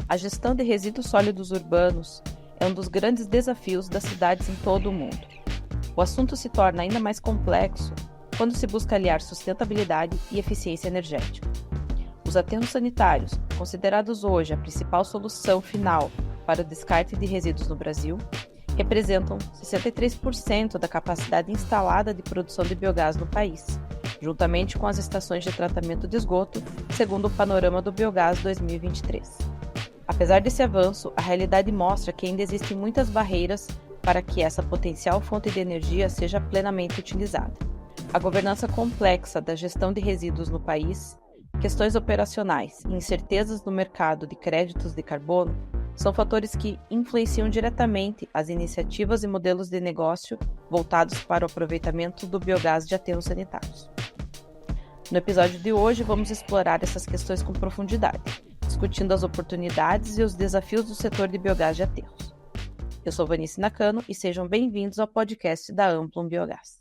A gestão de resíduos sólidos urbanos é um dos grandes desafios das cidades em todo o mundo. O assunto se torna ainda mais complexo quando se busca aliar sustentabilidade e eficiência energética. Os aterros sanitários, considerados hoje a principal solução final para o descarte de resíduos no Brasil, representam 63% da capacidade instalada de produção de biogás no país, juntamente com as estações de tratamento de esgoto, segundo o Panorama do Biogás 2023. Apesar desse avanço, a realidade mostra que ainda existem muitas barreiras para que essa potencial fonte de energia seja plenamente utilizada. A governança complexa da gestão de resíduos no país, questões operacionais e incertezas no mercado de créditos de carbono são fatores que influenciam diretamente as iniciativas e modelos de negócio voltados para o aproveitamento do biogás de aterros sanitários. No episódio de hoje, vamos explorar essas questões com profundidade, discutindo as oportunidades e os desafios do setor de biogás de aterros. Eu sou Vanice Nakano e sejam bem-vindos ao podcast da Amplum Biogás.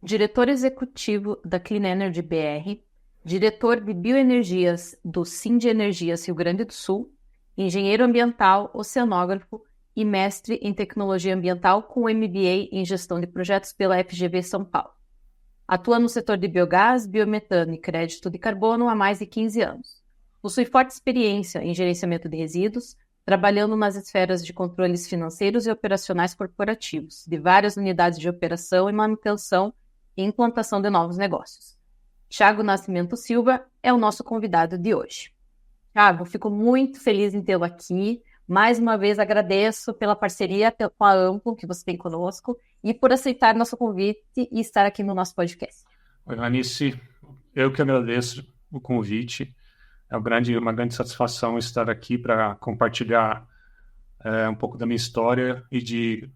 Diretor Executivo da Clean Energy BR, diretor de Bioenergias do Sind Energias Rio Grande do Sul, engenheiro ambiental, oceanógrafo e mestre em tecnologia ambiental com MBA em gestão de projetos pela FGV São Paulo. Atua no setor de biogás, biometano e crédito de carbono há mais de 15 anos. Possui forte experiência em gerenciamento de resíduos, trabalhando nas esferas de controles financeiros e operacionais corporativos, de várias unidades de operação e manutenção e implantação de novos negócios. Thiago Nascimento Silva é o nosso convidado de hoje. Thiago, fico muito feliz em tê-lo aqui. Mais uma vez agradeço pela parceria com a Amplum que você tem conosco e por aceitar nosso convite e estar aqui no nosso podcast. Oi, Vanice. Eu que agradeço o convite. É uma grande satisfação estar aqui para compartilhar um pouco da minha história e de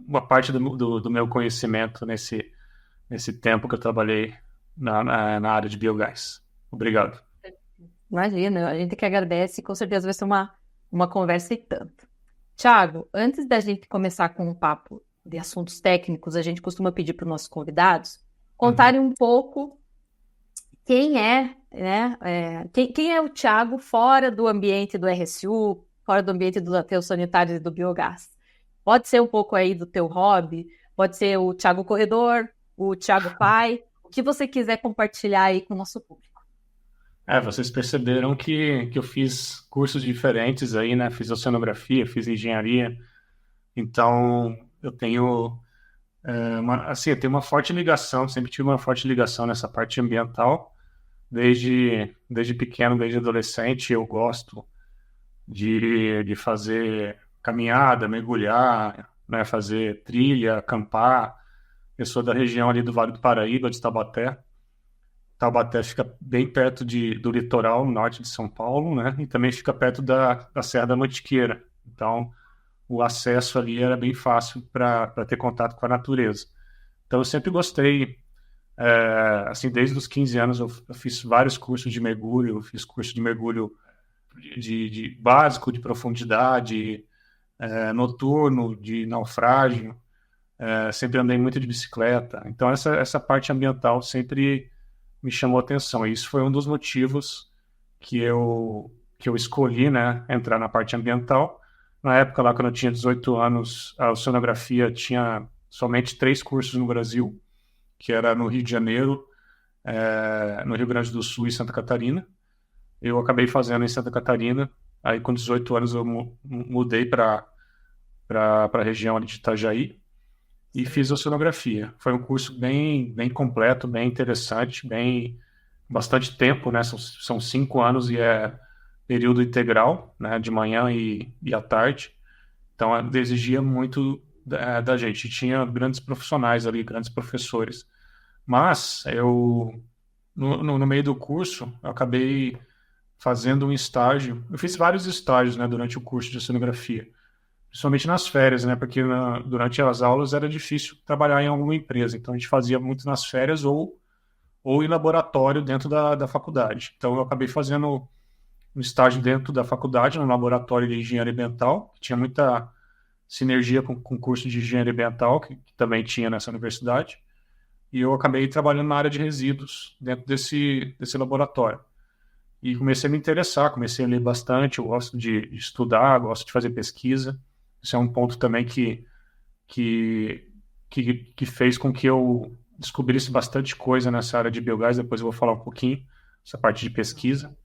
uma parte do meu conhecimento nesse tempo que eu trabalhei na área de biogás. Obrigado. Imagina, a gente que agradece e com certeza vai ser uma conversa e tanto. Thiago, antes da gente começar com um papo de assuntos técnicos, a gente costuma pedir para os nossos convidados contarem um pouco quem é o Thiago fora do ambiente do RSU, fora do ambiente dos aterros sanitários e do biogás. Pode ser um pouco aí do teu hobby, pode ser o Thiago Corredor, o Thiago Pai, o que você quiser compartilhar aí com o nosso público. Vocês perceberam que eu fiz cursos diferentes aí, né? Fiz oceanografia, fiz engenharia, então eu tenho eu tenho uma forte ligação, sempre tive uma forte ligação nessa parte ambiental. Desde pequeno, desde adolescente, eu gosto de fazer caminhada, mergulhar, né, fazer trilha, acampar. Eu sou da região ali do Vale do Paraíba, de Taubaté. Taubaté fica bem perto do litoral norte de São Paulo, né, e também fica perto da Serra da Mantiqueira. Então, o acesso ali era bem fácil para ter contato com a natureza. Então, eu sempre gostei. Desde os 15 anos eu fiz vários cursos de mergulho, fiz curso de mergulho de básico, de profundidade, noturno, de naufrágio, sempre andei muito de bicicleta, então essa parte ambiental sempre me chamou a atenção, e isso foi um dos motivos que eu escolhi, né, entrar na parte ambiental. Na época lá, quando eu tinha 18 anos, a oceanografia tinha somente 3 cursos no Brasil, que era no Rio de Janeiro, no Rio Grande do Sul e Santa Catarina. Eu acabei fazendo em Santa Catarina, aí com 18 anos eu mudei para a região ali de Itajaí e fiz oceanografia. Foi um curso bem completo, bem interessante, bastante tempo, né? São 5 anos e é período integral, né? De manhã e à tarde. Então exigia muito da gente. Tinha grandes profissionais ali, grandes professores. Mas no meio do curso, eu acabei fazendo um estágio. Eu fiz vários estágios, né, durante o curso de oceanografia, principalmente nas férias, né, porque durante as aulas era difícil trabalhar em alguma empresa. Então a gente fazia muito nas férias ou em laboratório dentro da faculdade. Então eu acabei fazendo um estágio dentro da faculdade, no laboratório de engenharia ambiental, que tinha muita sinergia com o curso de engenharia ambiental, que também tinha nessa universidade. e eu acabei trabalhando na área de resíduos dentro desse laboratório. E comecei a me interessar, comecei a ler bastante, eu gosto de estudar, gosto de fazer pesquisa. Isso é um ponto também que, que fez com que eu descobrisse bastante coisa nessa área de biogás, depois eu vou falar um pouquinho, essa parte de pesquisa.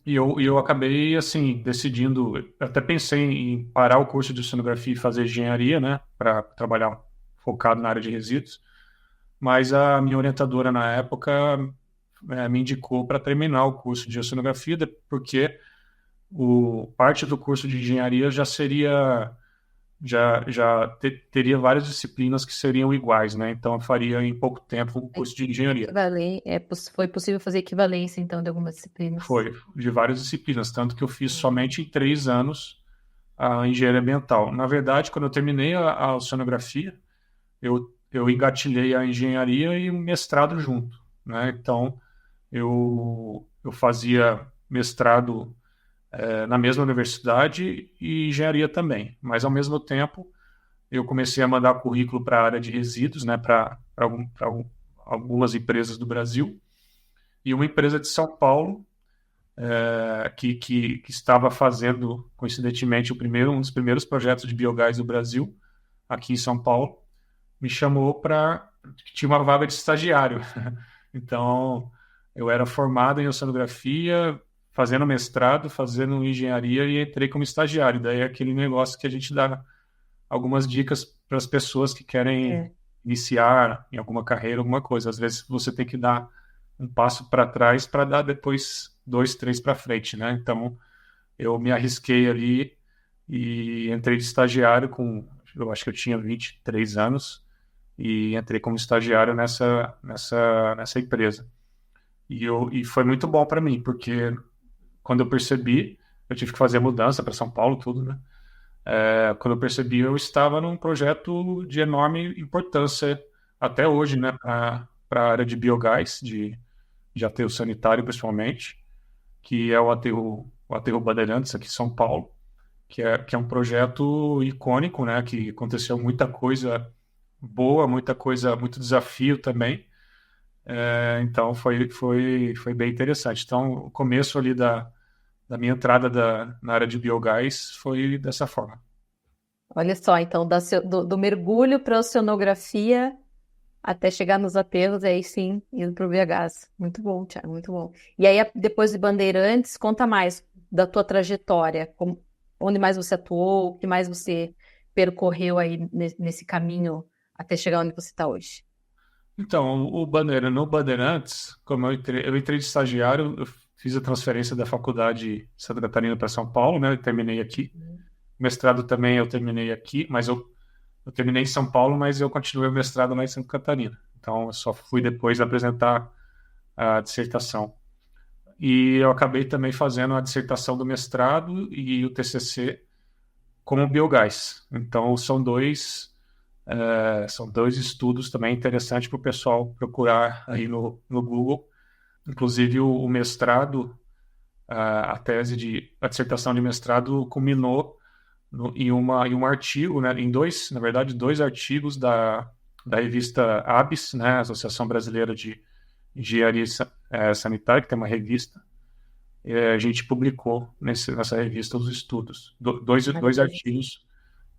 E eu acabei, assim, decidindo, eu até pensei em parar o curso de oceanografia e fazer engenharia, né, para trabalhar focado na área de resíduos, mas a minha orientadora na época me indicou para terminar o curso de oceanografia, porque parte do curso de engenharia já seria, teria várias disciplinas que seriam iguais, né, então eu faria em pouco tempo o curso de engenharia. Foi possível fazer equivalência, então, de algumas disciplinas. Foi, de várias disciplinas, tanto que eu fiz somente em 3 anos a engenharia ambiental. Na verdade, quando eu terminei a oceanografia, eu engatilhei a engenharia e o mestrado junto, né? Então, eu fazia mestrado na mesma universidade e engenharia também, mas ao mesmo tempo eu comecei a mandar currículo para a área de resíduos, né? Algumas empresas do Brasil e uma empresa de São Paulo que estava fazendo, coincidentemente, um dos primeiros projetos de biogás do Brasil, aqui em São Paulo, me chamou para... Tinha uma vaga de estagiário. Então, eu era formado em oceanografia, fazendo mestrado, fazendo engenharia e entrei como estagiário. Daí é aquele negócio que a gente dá algumas dicas para as pessoas que querem iniciar em alguma carreira, alguma coisa. Às vezes você tem que dar um passo para trás para dar depois 2, 3 para frente, né? Então, eu me arrisquei ali e entrei de estagiário eu acho que eu tinha 23 anos e entrei como estagiário nessa empresa. E foi muito bom para mim, porque quando eu percebi, eu tive que fazer a mudança para São Paulo, tudo, né? Quando eu percebi, eu estava num projeto de enorme importância até hoje, né? Para a área de biogás, de aterro sanitário, principalmente, que é o aterro Bandeirantes, aqui em São Paulo, que é um projeto icônico, né? Que aconteceu muita coisa boa, muita coisa, muito desafio também. Então, foi bem interessante. Então, o começo ali da minha entrada na área de biogás foi dessa forma. Olha só, então, do mergulho para a oceanografia até chegar nos aterros, aí sim, indo para o VHs. Muito bom, Thiago, muito bom. E aí, depois de Bandeirantes, conta mais da tua trajetória, onde mais você atuou, o que mais você percorreu aí nesse caminho até chegar onde você está hoje. Então, no Bandeirantes, como eu entrei de estagiário, eu fiz a transferência da faculdade de Santa Catarina para São Paulo, né? Eu terminei aqui. Mestrado também eu terminei aqui, mas eu terminei em São Paulo, mas eu continuei o mestrado lá em Santa Catarina. Então, eu só fui depois apresentar a dissertação. E eu acabei também fazendo a dissertação do mestrado e o TCC como biogás. Então, são dois estudos também interessantes para o pessoal procurar aí no Google. Inclusive, o mestrado, a dissertação de mestrado culminou em um artigo, né, na verdade, dois artigos da revista ABS, né, Associação Brasileira de Engenharia Sanitária, que tem uma revista. A gente publicou nessa revista os estudos, dois artigos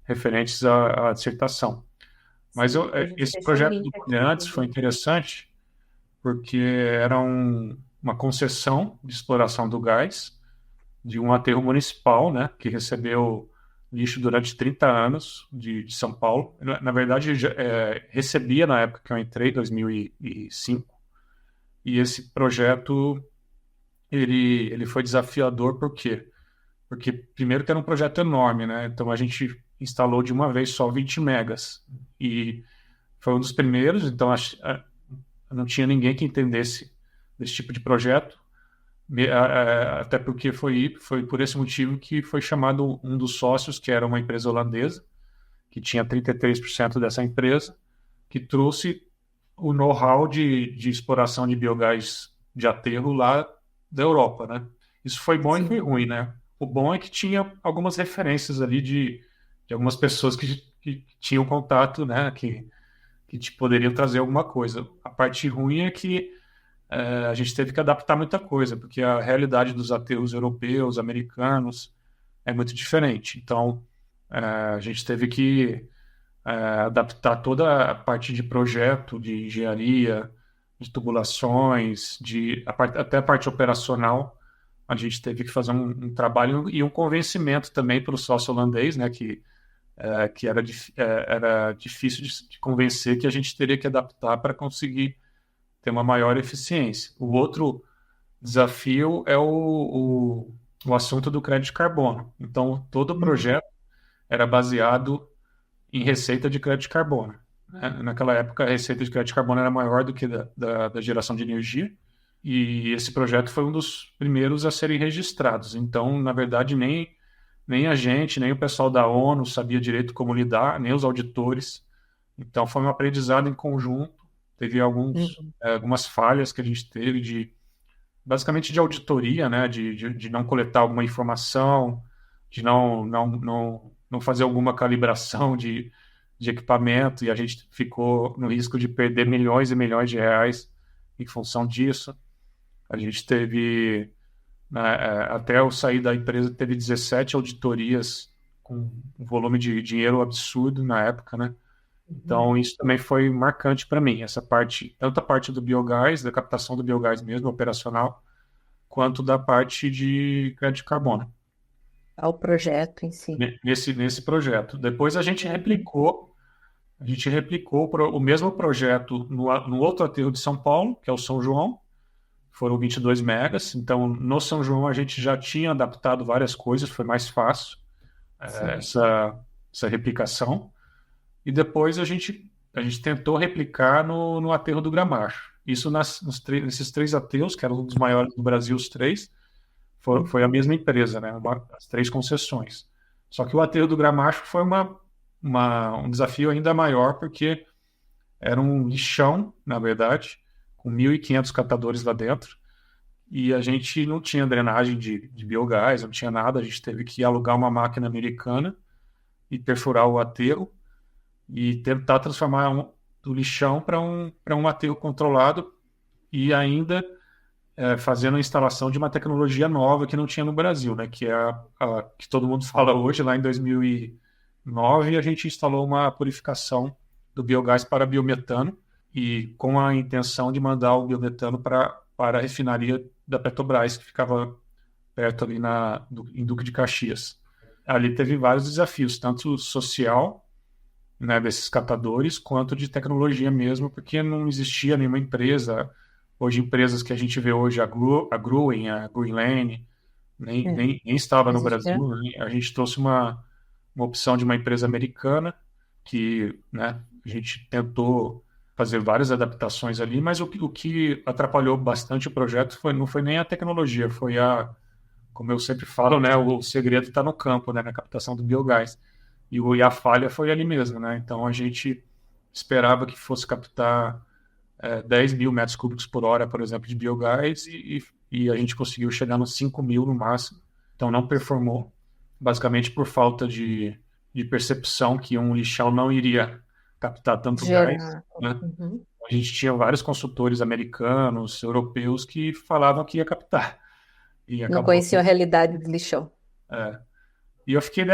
referentes à dissertação. Mas esse projeto do Bandeirantes foi interessante porque era uma concessão de exploração do gás de um aterro municipal, né, que recebeu lixo durante 30 anos de São Paulo. Na verdade, recebia na época que eu entrei, 2005, e esse projeto ele foi desafiador por quê? Porque, primeiro, que era um projeto enorme, né? Então, a gente instalou de uma vez só 20 megas. E foi um dos primeiros, então não tinha ninguém que entendesse desse tipo de projeto. Até porque foi por esse motivo que foi chamado um dos sócios, que era uma empresa holandesa, que tinha 33% dessa empresa, que trouxe o know-how de exploração de biogás de aterro lá da Europa, né? Isso foi bom e foi ruim, né? O bom é que tinha algumas referências ali de algumas pessoas que tinham contato, né? Que te poderiam trazer alguma coisa. A parte ruim é que a gente teve que adaptar muita coisa, porque a realidade dos aterros europeus, americanos, é muito diferente. Então, a gente teve que adaptar toda a parte de projeto, de engenharia, de tubulações, até a parte operacional. A gente teve que fazer um trabalho e um convencimento também para o sócio holandês, né, que era difícil de convencer que a gente teria que adaptar para conseguir ter uma maior eficiência. O outro desafio é o assunto do crédito de carbono. Então, todo o projeto era baseado em receita de crédito de carbono, né? Naquela época, a receita de crédito de carbono era maior do que da geração de energia, e esse projeto foi um dos primeiros a serem registrados. Então, na verdade, nem a gente, nem o pessoal da ONU sabia direito como lidar, nem os auditores. Então, foi um aprendizado em conjunto. Teve algumas falhas que a gente teve basicamente de auditoria, né? De não coletar alguma informação, de não fazer alguma calibração de equipamento, e a gente ficou no risco de perder milhões e milhões de reais em função disso. A gente teve, né, até eu sair da empresa, teve 17 auditorias com um volume de dinheiro absurdo na época, né? Então, isso também foi marcante para mim, essa parte, tanto a parte do biogás, da captação do biogás mesmo, operacional, quanto da parte de crédito de carbono. Ao projeto em si. Nesse projeto. Depois a gente replicou o mesmo projeto no outro aterro de São Paulo, que é o São João. Foram 22 megas. Então, no São João a gente já tinha adaptado várias coisas, foi mais fácil essa replicação. E depois a gente tentou replicar no aterro do Gramacho. Isso nesses 3 aterros, que eram um dos maiores do Brasil, os 3, foi a mesma empresa, né? As 3 concessões. Só que o aterro do Gramacho foi um desafio ainda maior, porque era um lixão, na verdade, com 1.500 catadores lá dentro, e a gente não tinha drenagem de biogás, não tinha nada. A gente teve que alugar uma máquina americana e perfurar o aterro e tentar transformar do lixão para um aterro controlado, e ainda fazendo a instalação de uma tecnologia nova que não tinha no Brasil, né? Que é a que todo mundo fala hoje. Lá em 2009, a gente instalou uma purificação do biogás para biometano, e com a intenção de mandar o biometano para a refinaria da Petrobras, que ficava perto ali em Duque de Caxias. Ali teve vários desafios, tanto social, né, desses catadores, quanto de tecnologia mesmo, porque não existia nenhuma empresa. Hoje, empresas que a gente vê hoje, a Gruen, a Greenlane, nem estava no Brasil, né? A gente trouxe uma opção de uma empresa americana que, né, a gente tentou fazer várias adaptações ali, mas o que atrapalhou bastante o projeto não foi nem a tecnologia, como eu sempre falo, né, o segredo está no campo, né, na captação do biogás. E a falha foi ali mesmo, né? Então, a gente esperava que fosse captar 10 mil metros cúbicos por hora, por exemplo, de biogás, e a gente conseguiu chegar nos 5 mil no máximo. Então, não performou, basicamente por falta de percepção que um lixão não iria captar tanto gás, né? A gente tinha vários consultores americanos, europeus, que falavam que ia captar. E não conheciam a realidade do lixão. E eu fiquei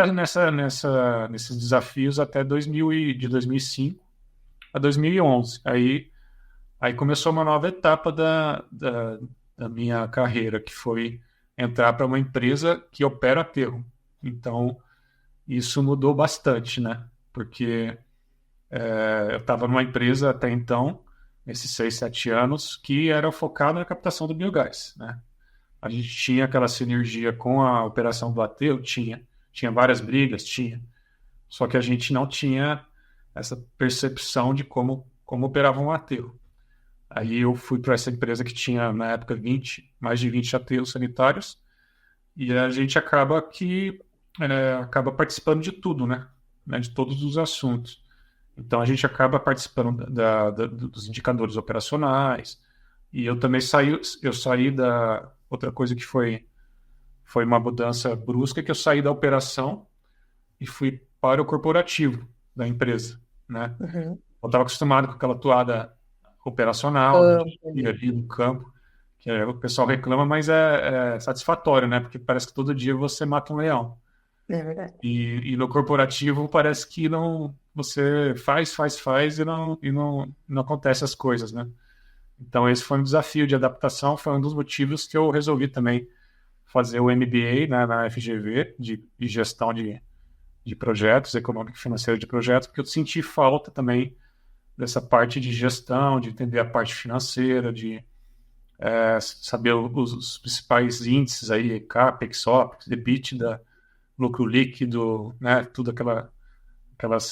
nesses desafios até de 2005 a 2011. Aí começou uma nova etapa da minha carreira, que foi entrar para uma empresa que opera aterro. Então, isso mudou bastante, né? Porque eu estava numa empresa até então, nesses 6, 7 anos, que era focada na captação do biogás, né? A gente tinha aquela sinergia com a operação do aterro, tinha várias brigas, só que a gente não tinha essa percepção de como operava um aterro. Aí eu fui para essa empresa que tinha, na época, mais de 20 aterros sanitários, e a gente acaba participando de tudo, né? De todos os assuntos. Então, a gente acaba participando dos indicadores operacionais, e eu também saí da... Outra coisa que foi uma mudança brusca, que eu saí da operação e fui para o corporativo da empresa, né? Eu estava acostumado com aquela toada operacional, né, Campo e ali. ali no campo, que o pessoal reclama, mas é satisfatório, né? Porque parece que todo dia você mata um leão. É verdade. E no corporativo parece que não, você faz e não acontece as coisas, né? Então esse foi um desafio de adaptação, foi um dos motivos que eu resolvi também fazer o MBA, né, na FGV, de gestão de projetos, econômico e financeiro de projetos, porque eu senti falta também dessa parte de gestão, de entender a parte financeira, de saber os principais índices aí, CAPEX, OPEX, EBITDA, lucro líquido, né, tudo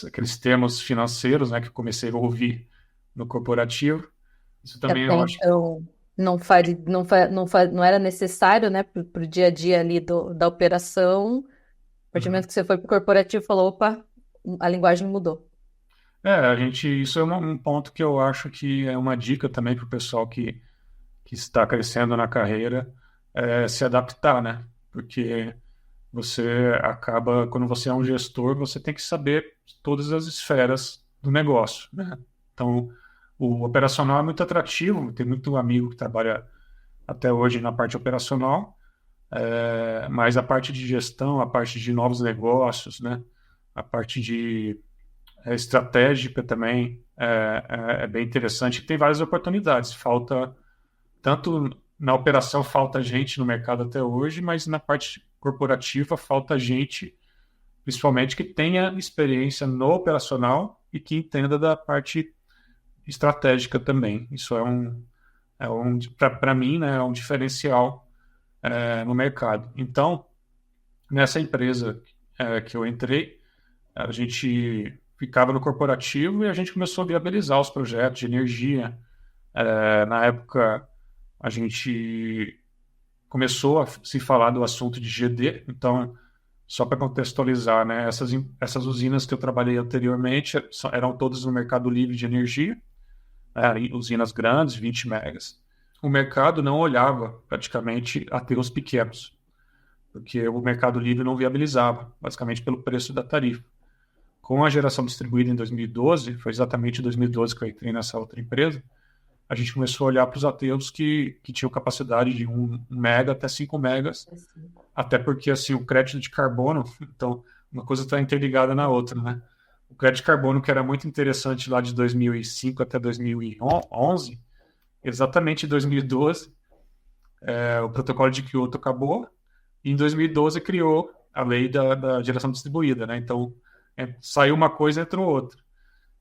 aqueles termos financeiros, né, que eu comecei a ouvir no corporativo. Isso Que também até eu acho. então não era necessário, né, para o dia a dia ali da operação. A partir do Uhum. momento que você foi para o corporativo, falou, opa, a linguagem mudou. Isso é um ponto que eu acho que é uma dica também para o pessoal que está crescendo na carreira, se adaptar, né? Porque você acaba, quando você é um gestor, você tem que saber todas as esferas do negócio, né? Então, o operacional é muito atrativo, tem muito amigo que trabalha até hoje na parte operacional, mas a parte de gestão, a parte de novos negócios, né? A parte de estratégica também é bem interessante. Tem várias oportunidades. Falta, tanto na operação, falta gente no mercado até hoje, mas na parte corporativa falta gente, principalmente que tenha experiência no operacional e que entenda da parte estratégica também. Isso para mim, né, é um diferencial no mercado. Então, nessa empresa que eu entrei, a gente ficava no corporativo e a gente começou a viabilizar os projetos de energia. Na época, a gente começou a se falar do assunto de GD. Então, só para contextualizar, né, essas usinas que eu trabalhei anteriormente eram todas no mercado livre de energia, usinas grandes, 20 megas. O mercado não olhava praticamente aterros pequenos, porque o mercado livre não viabilizava, basicamente pelo preço da tarifa. Com a geração distribuída em 2012, foi exatamente em 2012 que eu entrei nessa outra empresa, a gente começou a olhar para os aterros que tinham capacidade de 1 mega até 5 megas, até porque assim, o crédito de carbono, então uma coisa está interligada na outra, né? O crédito de carbono, que era muito interessante lá de 2005 até 2011, exatamente em 2012, o protocolo de Kyoto acabou, e em 2012 criou a lei da geração distribuída, né? Então, saiu uma coisa e entrou outra.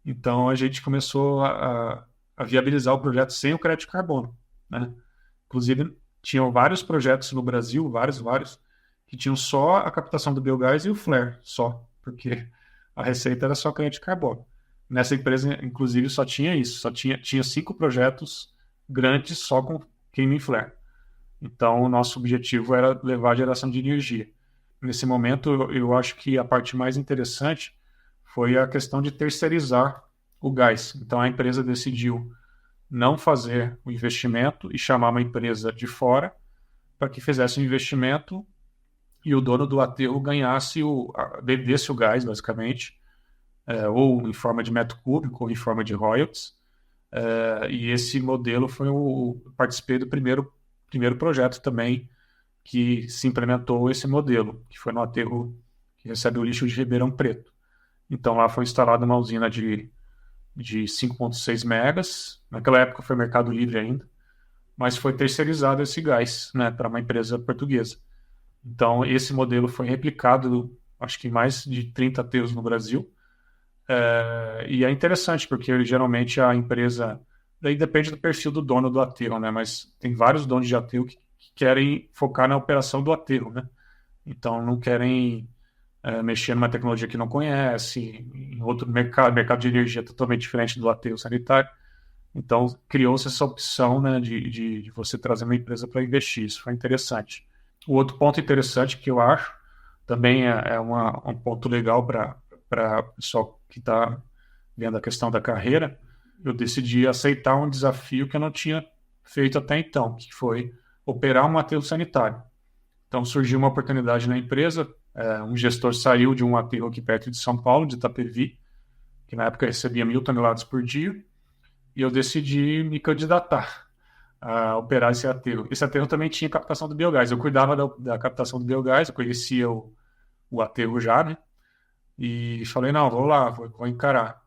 Então, a gente começou a viabilizar o projeto sem o crédito de carbono, né? Inclusive, tinham vários projetos no Brasil, vários, que tinham só a captação do biogás e o flare, só, porque a receita era só crédito de carbono. Nessa empresa, inclusive, só tinha isso, tinha 5 projetos grandes só com queima em flare. Então, o nosso objetivo era levar a geração de energia. Nesse momento, eu acho que a parte mais interessante foi a questão de terceirizar o gás. Então, a empresa decidiu não fazer o investimento e chamar uma empresa de fora para que fizesse o investimento e o dono do aterro vendesse o gás, basicamente, ou em forma de metro cúbico ou em forma de royalties. E esse modelo participei do primeiro projeto também que se implementou esse modelo, que foi no aterro que recebe o lixo de Ribeirão Preto. Então lá foi instalada uma usina de 5,6 megas, naquela época foi Mercado Livre ainda, mas foi terceirizado esse gás, né, para uma empresa portuguesa. Então esse modelo foi replicado, acho que em mais de 30 aterros no Brasil, e é interessante porque geralmente a empresa, daí depende do perfil do dono do aterro, né, mas tem vários donos de aterro que querem focar na operação do aterro, né? Então não querem mexer numa tecnologia que não conhece, em outro mercado de energia totalmente diferente do aterro sanitário. Então criou-se essa opção, né, de você trazer uma empresa para investir. Isso foi interessante. O outro ponto interessante que eu acho também é um ponto legal para o pessoal que está vendo a questão da carreira. Eu decidi aceitar um desafio que eu não tinha feito até então, que foi operar um aterro sanitário. Então surgiu uma oportunidade na empresa, um gestor saiu de um aterro aqui perto de São Paulo, de Itapevi, que na época recebia 1.000 toneladas por dia, e eu decidi me candidatar a operar esse aterro. Esse aterro também tinha captação do biogás. Eu cuidava da captação do biogás, eu conhecia o aterro já, né? E falei, não, vou lá, vou encarar.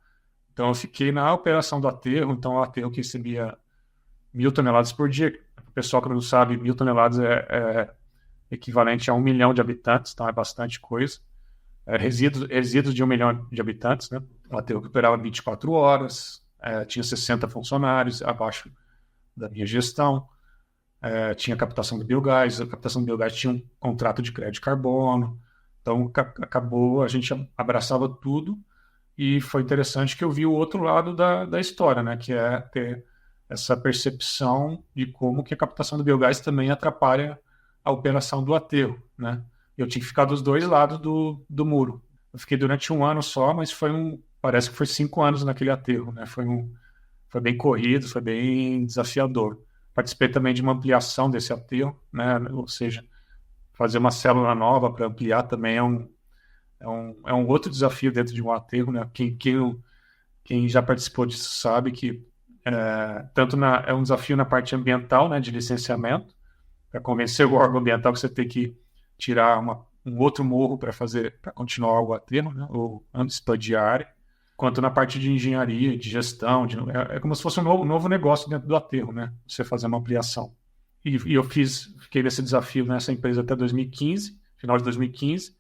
Então eu fiquei na operação do aterro, então o aterro que recebia 1.000 toneladas por dia. O pessoal que não sabe, 1.000 toneladas é equivalente a 1 milhão de habitantes, então é bastante coisa. Resíduos de 1 milhão de habitantes, né? O aterro que operava 24 horas, tinha 60 funcionários abaixo da minha gestão, tinha captação do biogás, a captação do biogás tinha um contrato de crédito de carbono, então acabou, a gente abraçava tudo, e foi interessante que eu vi o outro lado da história, né? Que é ter essa percepção de como que a captação do biogás também atrapalha a operação do aterro, né? Eu tinha que ficar dos dois lados do muro. Eu fiquei durante 1 ano só, mas parece que foi 5 anos naquele aterro, né? Foi bem corrido, foi bem desafiador. Participei também de uma ampliação desse aterro, né? Ou seja, fazer uma célula nova para ampliar também é um outro desafio dentro de um aterro, né? Quem já participou disso sabe que é um desafio na parte ambiental, né, de licenciamento, para convencer o órgão ambiental que você tem que tirar um outro morro para continuar o aterro, né, ou expandir a área, quanto na parte de engenharia, de gestão, é como se fosse um novo negócio dentro do aterro, né, você fazer uma ampliação. E eu fiquei nesse desafio nessa empresa até 2015, final de 2015.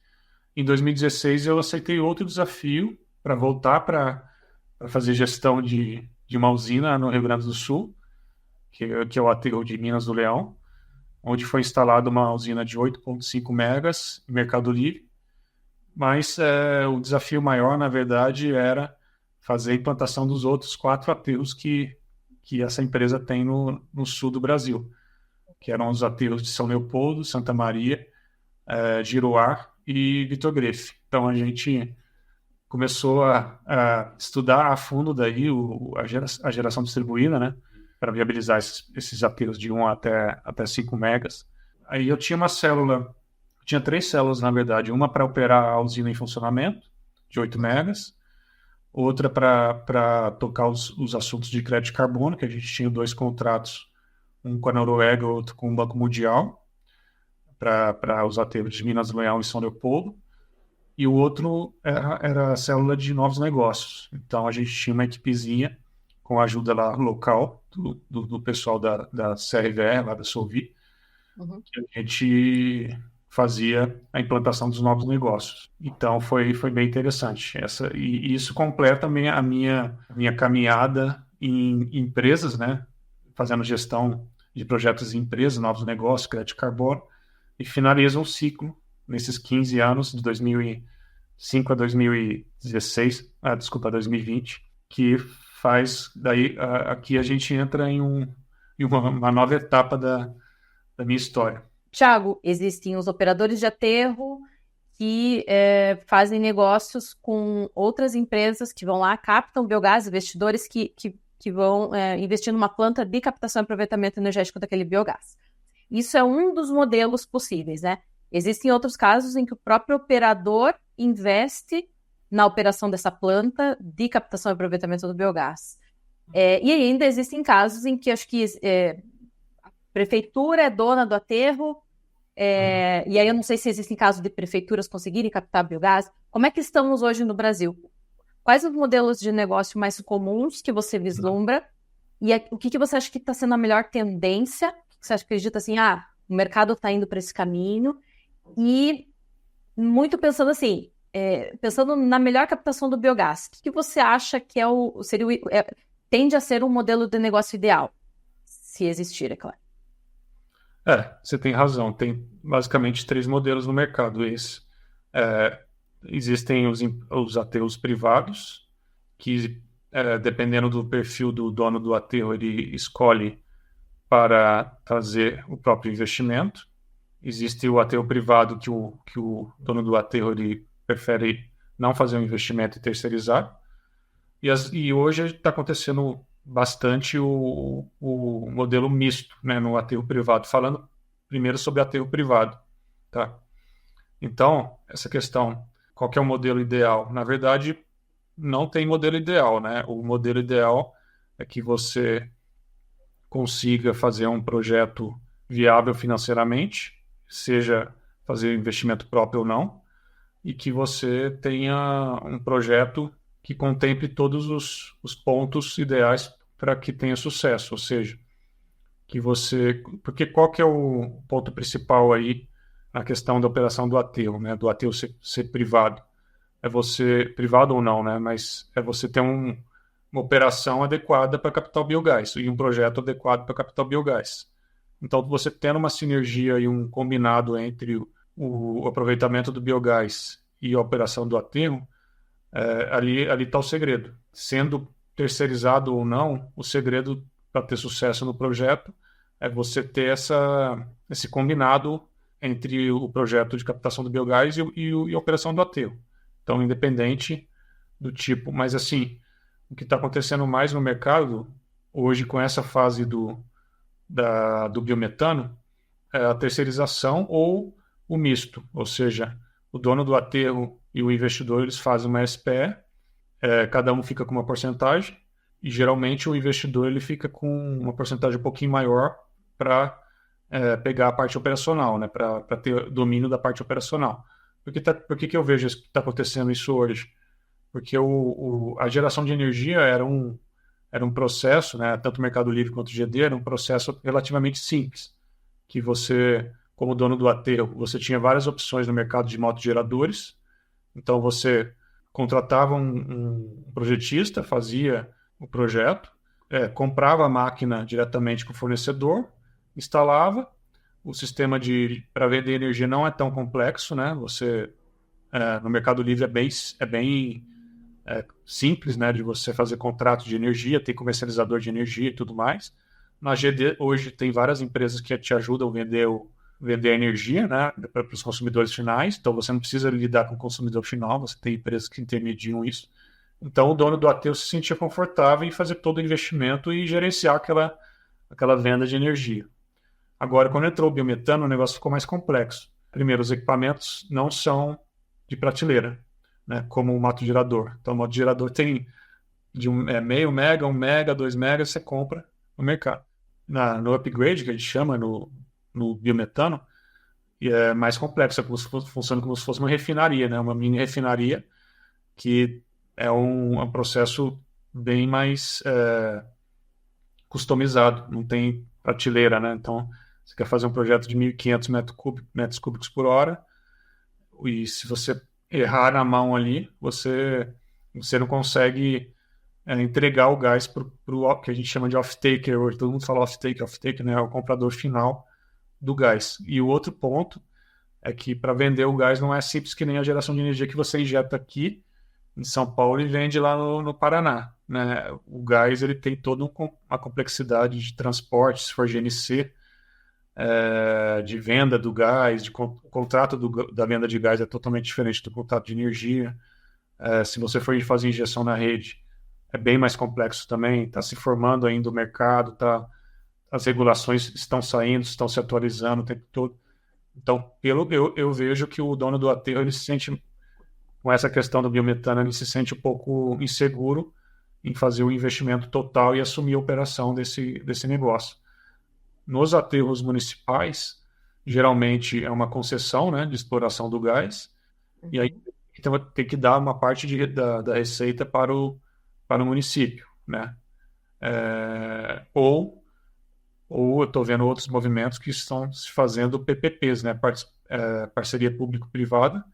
Em 2016 eu aceitei outro desafio para voltar para fazer gestão de uma usina no Rio Grande do Sul, que é o aterro de Minas do Leão, onde foi instalada uma usina de 8,5 megas, Mercado Livre, mas o desafio maior, na verdade, era fazer a implantação dos outros 4 aterros que essa empresa tem no sul do Brasil, que eram os aterros de São Leopoldo, Santa Maria, Giroá e Vitor Grefe. Então a gente começou a estudar a fundo daí a geração distribuída, né, para viabilizar esses aterros de 1 até 5 megas. Aí eu tinha 3 células, na verdade, uma para operar a usina em funcionamento, de 8 megas, outra para tocar os assuntos de crédito de carbono, que a gente tinha 2 contratos, um com a Noruega e outro com o Banco Mundial, para os aterros de Minas do Leão e São Leopoldo, e o outro era a célula de novos negócios. Então a gente tinha uma equipezinha com a ajuda lá local do pessoal da CRVE, lá da Solvi, que a gente fazia a implantação dos novos negócios. Então foi bem interessante. E isso completa também a minha caminhada em empresas, né? Fazendo gestão de projetos em empresas, novos negócios, crédito de carbono, e finaliza um ciclo nesses 15 anos, de 2005 a 2016, 2020, que faz, daí aqui a gente entra em uma nova etapa da minha história. Tiago, existem os operadores de aterro que fazem negócios com outras empresas que vão lá, captam biogás, investidores que vão investir numa planta de captação e aproveitamento energético daquele biogás. Isso é um dos modelos possíveis, né? Existem outros casos em que o próprio operador investe na operação dessa planta de captação e aproveitamento do biogás. E ainda existem casos em que acho que a prefeitura é dona do aterro, e aí eu não sei se existem casos de prefeituras conseguirem captar biogás. Como é que estamos hoje no Brasil? Quais os modelos de negócio mais comuns que você vislumbra? E o que você acha que está sendo a melhor tendência? Você acredita assim, o mercado está indo para esse caminho? E muito pensando assim, pensando na melhor captação do biogás, o que você acha que tende a ser um modelo de negócio ideal? Se existir, é claro. Você tem razão. Tem basicamente 3 modelos no mercado. Existem os aterros privados, que dependendo do perfil do dono do aterro, ele escolhe para fazer o próprio investimento. Existe o aterro privado que o dono do aterro ele prefere não fazer um investimento e terceirizar. E hoje está acontecendo bastante o modelo misto, né, no aterro privado. Falando primeiro sobre aterro privado. Tá? Então, essa questão, qual que é o modelo ideal? Na verdade, não tem modelo ideal, né? O modelo ideal é que você consiga fazer um projeto viável financeiramente, seja fazer investimento próprio ou não, e que você tenha um projeto que contemple todos os pontos ideais para que tenha sucesso, ou seja, que você... Porque qual que é o ponto principal aí na questão da operação do aterro, né? Do aterro ser privado? É você, privado ou não, né? Mas é você ter uma operação adequada para captar o biogás e um projeto adequado para captar o biogás. Então, você tendo uma sinergia e um combinado entre o aproveitamento do biogás e a operação do aterro, ali está o segredo. Sendo terceirizado ou não, o segredo para ter sucesso no projeto é você ter esse combinado entre o projeto de captação do biogás e a operação do aterro. Então, independente do tipo. Mas, assim, o que está acontecendo mais no mercado, hoje, com essa fase do biometano, é a terceirização ou o misto. Ou seja, o dono do aterro e o investidor, eles fazem uma SPE, cada um fica com uma porcentagem, e geralmente o investidor ele fica com uma porcentagem um pouquinho maior para pegar a parte operacional, né, para ter domínio da parte operacional. Por que eu vejo que está acontecendo isso hoje? Porque a geração de energia era um processo, né, tanto o Mercado Livre quanto o GD, era um processo relativamente simples, que você, como dono do aterro, você tinha várias opções no mercado de motogeradores, então você contratava um projetista, fazia o projeto, comprava a máquina diretamente com o fornecedor, instalava. O sistema para vender energia não é tão complexo, né? Você, no Mercado Livre é bem simples, né? De você fazer contrato de energia, tem comercializador de energia e tudo mais. Na GD, hoje, tem várias empresas que te ajudam a vender a energia, né? Para os consumidores finais. Então, você não precisa lidar com o consumidor final, você tem empresas que intermediam isso. Então, o dono do aterro se sentia confortável em fazer todo o investimento e gerenciar aquela venda de energia. Agora, quando entrou o biometano, o negócio ficou mais complexo. Primeiro, os equipamentos não são de prateleira, né, como o motogerador. Então, o motogerador tem de meio mega, 1 mega, 2 mega, você compra no mercado. No upgrade, que a gente chama, no biometano, e é mais complexo, funciona como se fosse uma refinaria, né, uma mini refinaria, que é um processo bem mais customizado, não tem prateleira, né? Então, você quer fazer um projeto de 1.500 metros cúbicos por hora, e se você errar na mão ali, você não consegue entregar o gás para o que a gente chama de off-taker hoje. Todo mundo fala off-taker, né? É o comprador final do gás. E o outro ponto é que para vender o gás não é simples que nem a geração de energia que você injeta aqui em São Paulo e vende lá no Paraná, né? O gás ele tem toda uma complexidade de transporte, se for GNC, de venda do gás, o contrato da venda de gás é totalmente diferente do contrato de energia. Se você for fazer injeção na rede, é bem mais complexo também, está se formando ainda o mercado, as regulações estão saindo, estão se atualizando o tempo todo. Então, eu vejo que o dono do aterro, ele se sente, com essa questão do biometano, ele se sente um pouco inseguro em fazer o investimento total e assumir a operação desse negócio. Nos aterros municipais, geralmente é uma concessão, né, de exploração do gás, e aí então, tem que dar uma parte da receita para o município, né? Ou eu estou vendo outros movimentos que estão se fazendo PPPs, né? Parceria público-privada,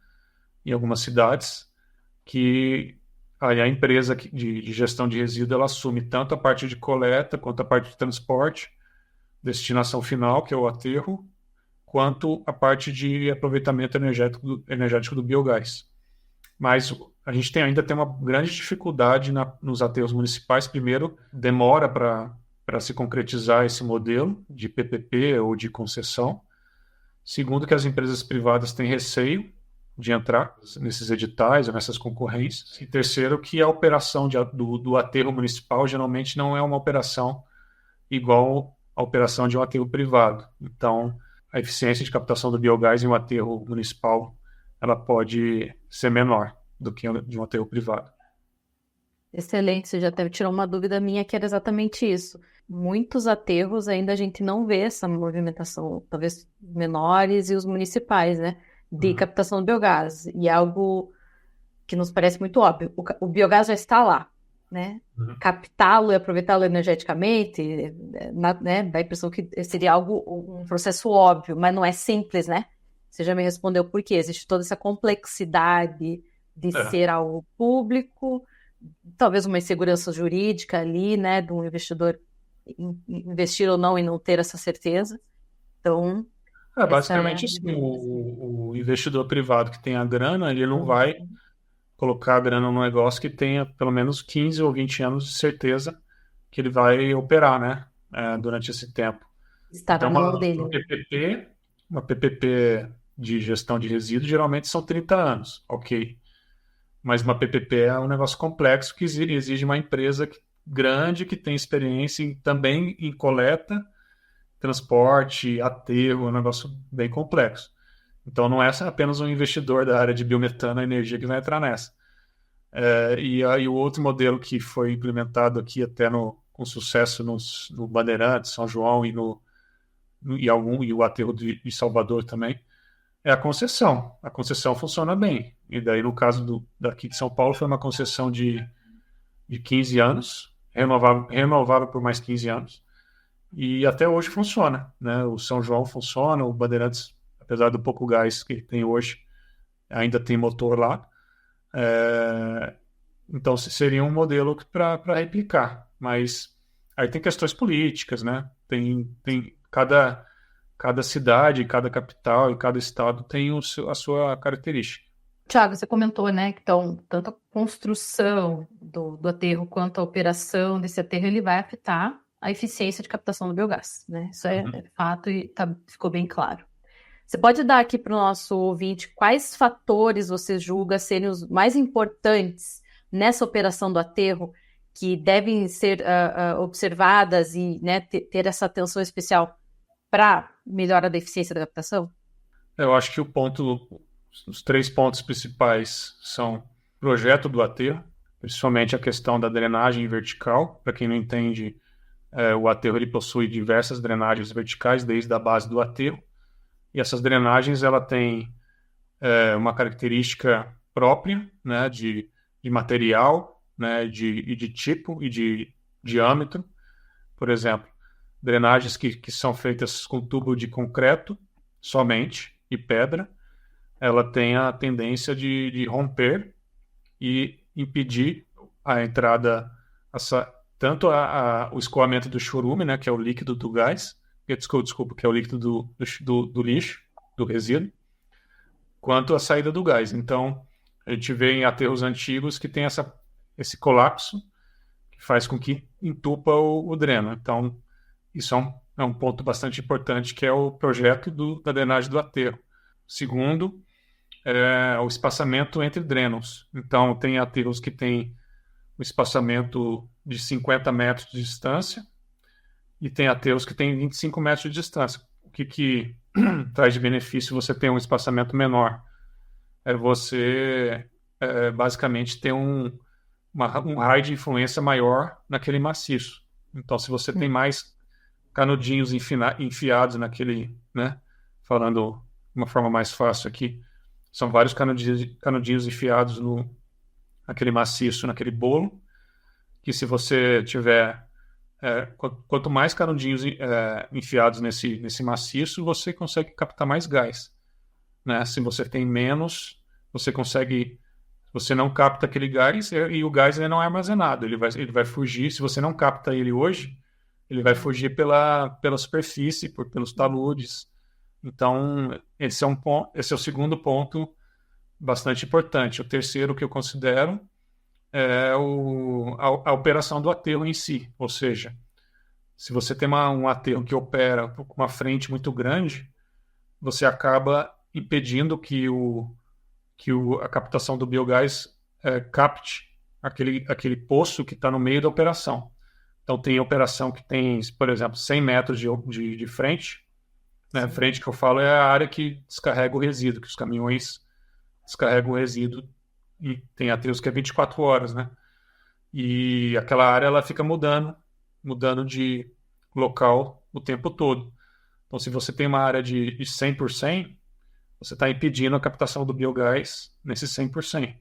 em algumas cidades, que aí a empresa de gestão de resíduo ela assume tanto a parte de coleta quanto a parte de transporte, destinação final, que é o aterro, quanto a parte de aproveitamento energético do biogás. Mas a gente ainda tem uma grande dificuldade nos aterros municipais. Primeiro, demora para se concretizar esse modelo de PPP ou de concessão. Segundo, que as empresas privadas têm receio de entrar nesses editais ou nessas concorrências. E terceiro, que a operação do aterro municipal geralmente não é uma operação igual à operação de um aterro privado. Então, a eficiência de captação do biogás em um aterro municipal ela pode ser menor do que de um aterro privado. Excelente, você já até tirou uma dúvida minha que era exatamente isso. Muitos aterros ainda a gente não vê essa movimentação, talvez menores e os municipais, né, de Uhum. captação do biogás. E é algo que nos parece muito óbvio. O biogás já está lá, né? Uhum. Captá-lo e aproveitá-lo energeticamente, né, dá a impressão que seria um processo óbvio, mas não é simples, né? Você já me respondeu por quê. Existe toda essa complexidade de É. ser algo público, talvez uma insegurança jurídica ali, né, de um investidor investir ou não e não ter essa certeza. Então, essa é a Basicamente, assim, diferença. o investidor privado que tem a grana, ele não vai colocar a grana num negócio que tenha pelo menos 15 ou 20 anos de certeza que ele vai operar, né, durante esse tempo. Está Então, na mão dele, né? Uma PPP de gestão de resíduos geralmente são 30 anos, ok. Mas uma PPP é um negócio complexo que exige uma empresa grande que tem experiência também em coleta, transporte, aterro, é um negócio bem complexo. Então não é apenas um investidor da área de biometano e energia que vai entrar nessa. E aí o outro modelo que foi implementado aqui até com sucesso no Bandeirantes, São João e o aterro de Salvador também, é a concessão. A concessão funciona bem. E daí, no caso daqui de São Paulo, foi uma concessão de 15 anos, renovável por mais 15 anos. E até hoje funciona, né? O São João funciona, o Bandeirantes, apesar do pouco gás que tem hoje, ainda tem motor lá. Então, seria um modelo para replicar. Mas aí tem questões políticas, né? Tem cada cidade, cada capital e cada estado tem a sua característica. Tiago, você comentou, né, que então, tanto a construção do aterro quanto a operação desse aterro, ele vai afetar a eficiência de captação do biogás, né? Isso é fato e ficou bem claro. Você pode dar aqui para o nosso ouvinte quais fatores você julga serem os mais importantes nessa operação do aterro que devem ser observadas e, né, ter essa atenção especial para melhora da eficiência da captação? Eu acho que os 3 pontos principais são projeto do aterro, principalmente a questão da drenagem vertical. Para quem não entende, o aterro ele possui diversas drenagens verticais desde a base do aterro. E essas drenagens ela tem uma característica própria, né, de material, né, e de tipo e de diâmetro. Por exemplo, drenagens que são feitas com tubo de concreto somente e pedra, ela tem a tendência de romper e impedir a entrada, tanto o escoamento do chorume, né, que é o líquido do gás, desculpa, que é o líquido do lixo, do resíduo, quanto a saída do gás. Então, a gente vê em aterros antigos que tem esse colapso que faz com que entupa o dreno. Então, isso é um ponto bastante importante, que é o projeto da drenagem do aterro. Segundo, o espaçamento entre drenos. Então, tem aterros que têm o espaçamento de 50 metros de distância e tem aterros que têm 25 metros de distância. O que traz de benefício você ter um espaçamento menor? Você basicamente ter um raio de influência maior naquele maciço. Então, se você tem mais canudinhos enfiados naquele, né? Falando de uma forma mais fácil aqui, são vários canudinhos enfiados naquele maciço, naquele bolo, que se você tiver quanto mais canudinhos enfiados nesse maciço, você consegue captar mais gás, né? Se você tem menos, você não capta aquele gás e o gás ele não é armazenado, ele vai fugir. Se você não capta ele hoje, ele vai fugir pela superfície, pelos taludes. Então, esse é o segundo ponto bastante importante. O terceiro que eu considero é a operação do aterro em si. Ou seja, se você tem um aterro que opera com uma frente muito grande, você acaba impedindo que a captação do biogás capte aquele poço que está no meio da operação. Então, tem operação que tem, por exemplo, 100 metros de frente. Né? Frente que eu falo é a área que descarrega o resíduo, que os caminhões descarregam o resíduo, e tem aterros que é 24 horas, né? e aquela área ela fica mudando de local o tempo todo. Então, se você tem uma área de 100%, você está impedindo a captação do biogás nesse 100%.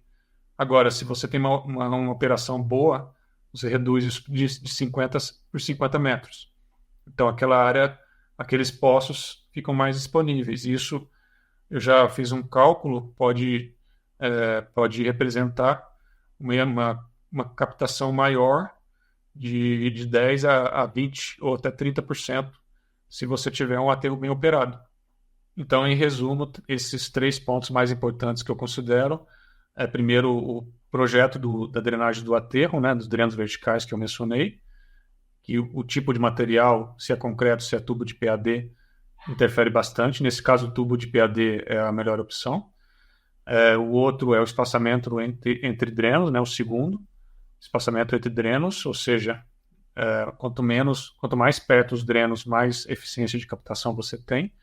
Agora, se você tem uma operação boa, você reduz isso de 50 por 50 metros. Então, aquela área, aqueles poços ficam mais disponíveis. Isso, eu já fiz um cálculo, pode representar uma captação maior de 10 a 20 ou até 30% se você tiver um aterro bem operado. Então, em resumo, esses 3 pontos mais importantes que eu considero primeiro, o projeto da drenagem do aterro, né, dos drenos verticais que eu mencionei, que o tipo de material, se é concreto, se é tubo de PAD, interfere bastante. Nesse caso, o tubo de PAD é a melhor opção. O outro é o espaçamento entre drenos, né, o segundo, espaçamento entre drenos, ou seja, quanto mais perto os drenos, mais eficiência de captação você tem.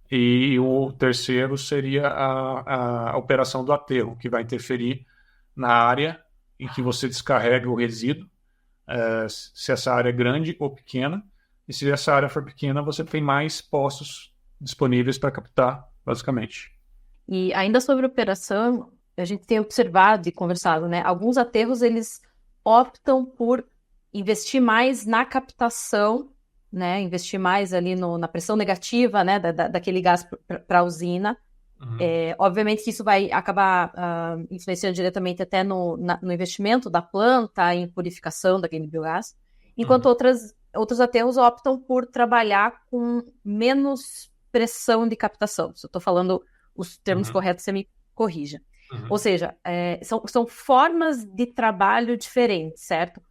E o terceiro seria a operação do aterro, que vai interferir na área em que você descarrega o resíduo, se essa área é grande ou pequena. E se essa área for pequena, você tem mais poços disponíveis para captar, basicamente. E ainda sobre operação, a gente tem observado e conversado, né? Alguns aterros, eles optam por investir mais na captação, né? Investir mais ali na pressão negativa, né? Daquele gás para a usina. Uhum. Obviamente que isso vai acabar influenciando diretamente até no investimento da planta, em purificação daquele biogás. Enquanto outros aterros optam por trabalhar com menos pressão de captação. Se eu estou falando os termos corretos, você me corrija. Ou seja, são formas de trabalho diferentes, certo?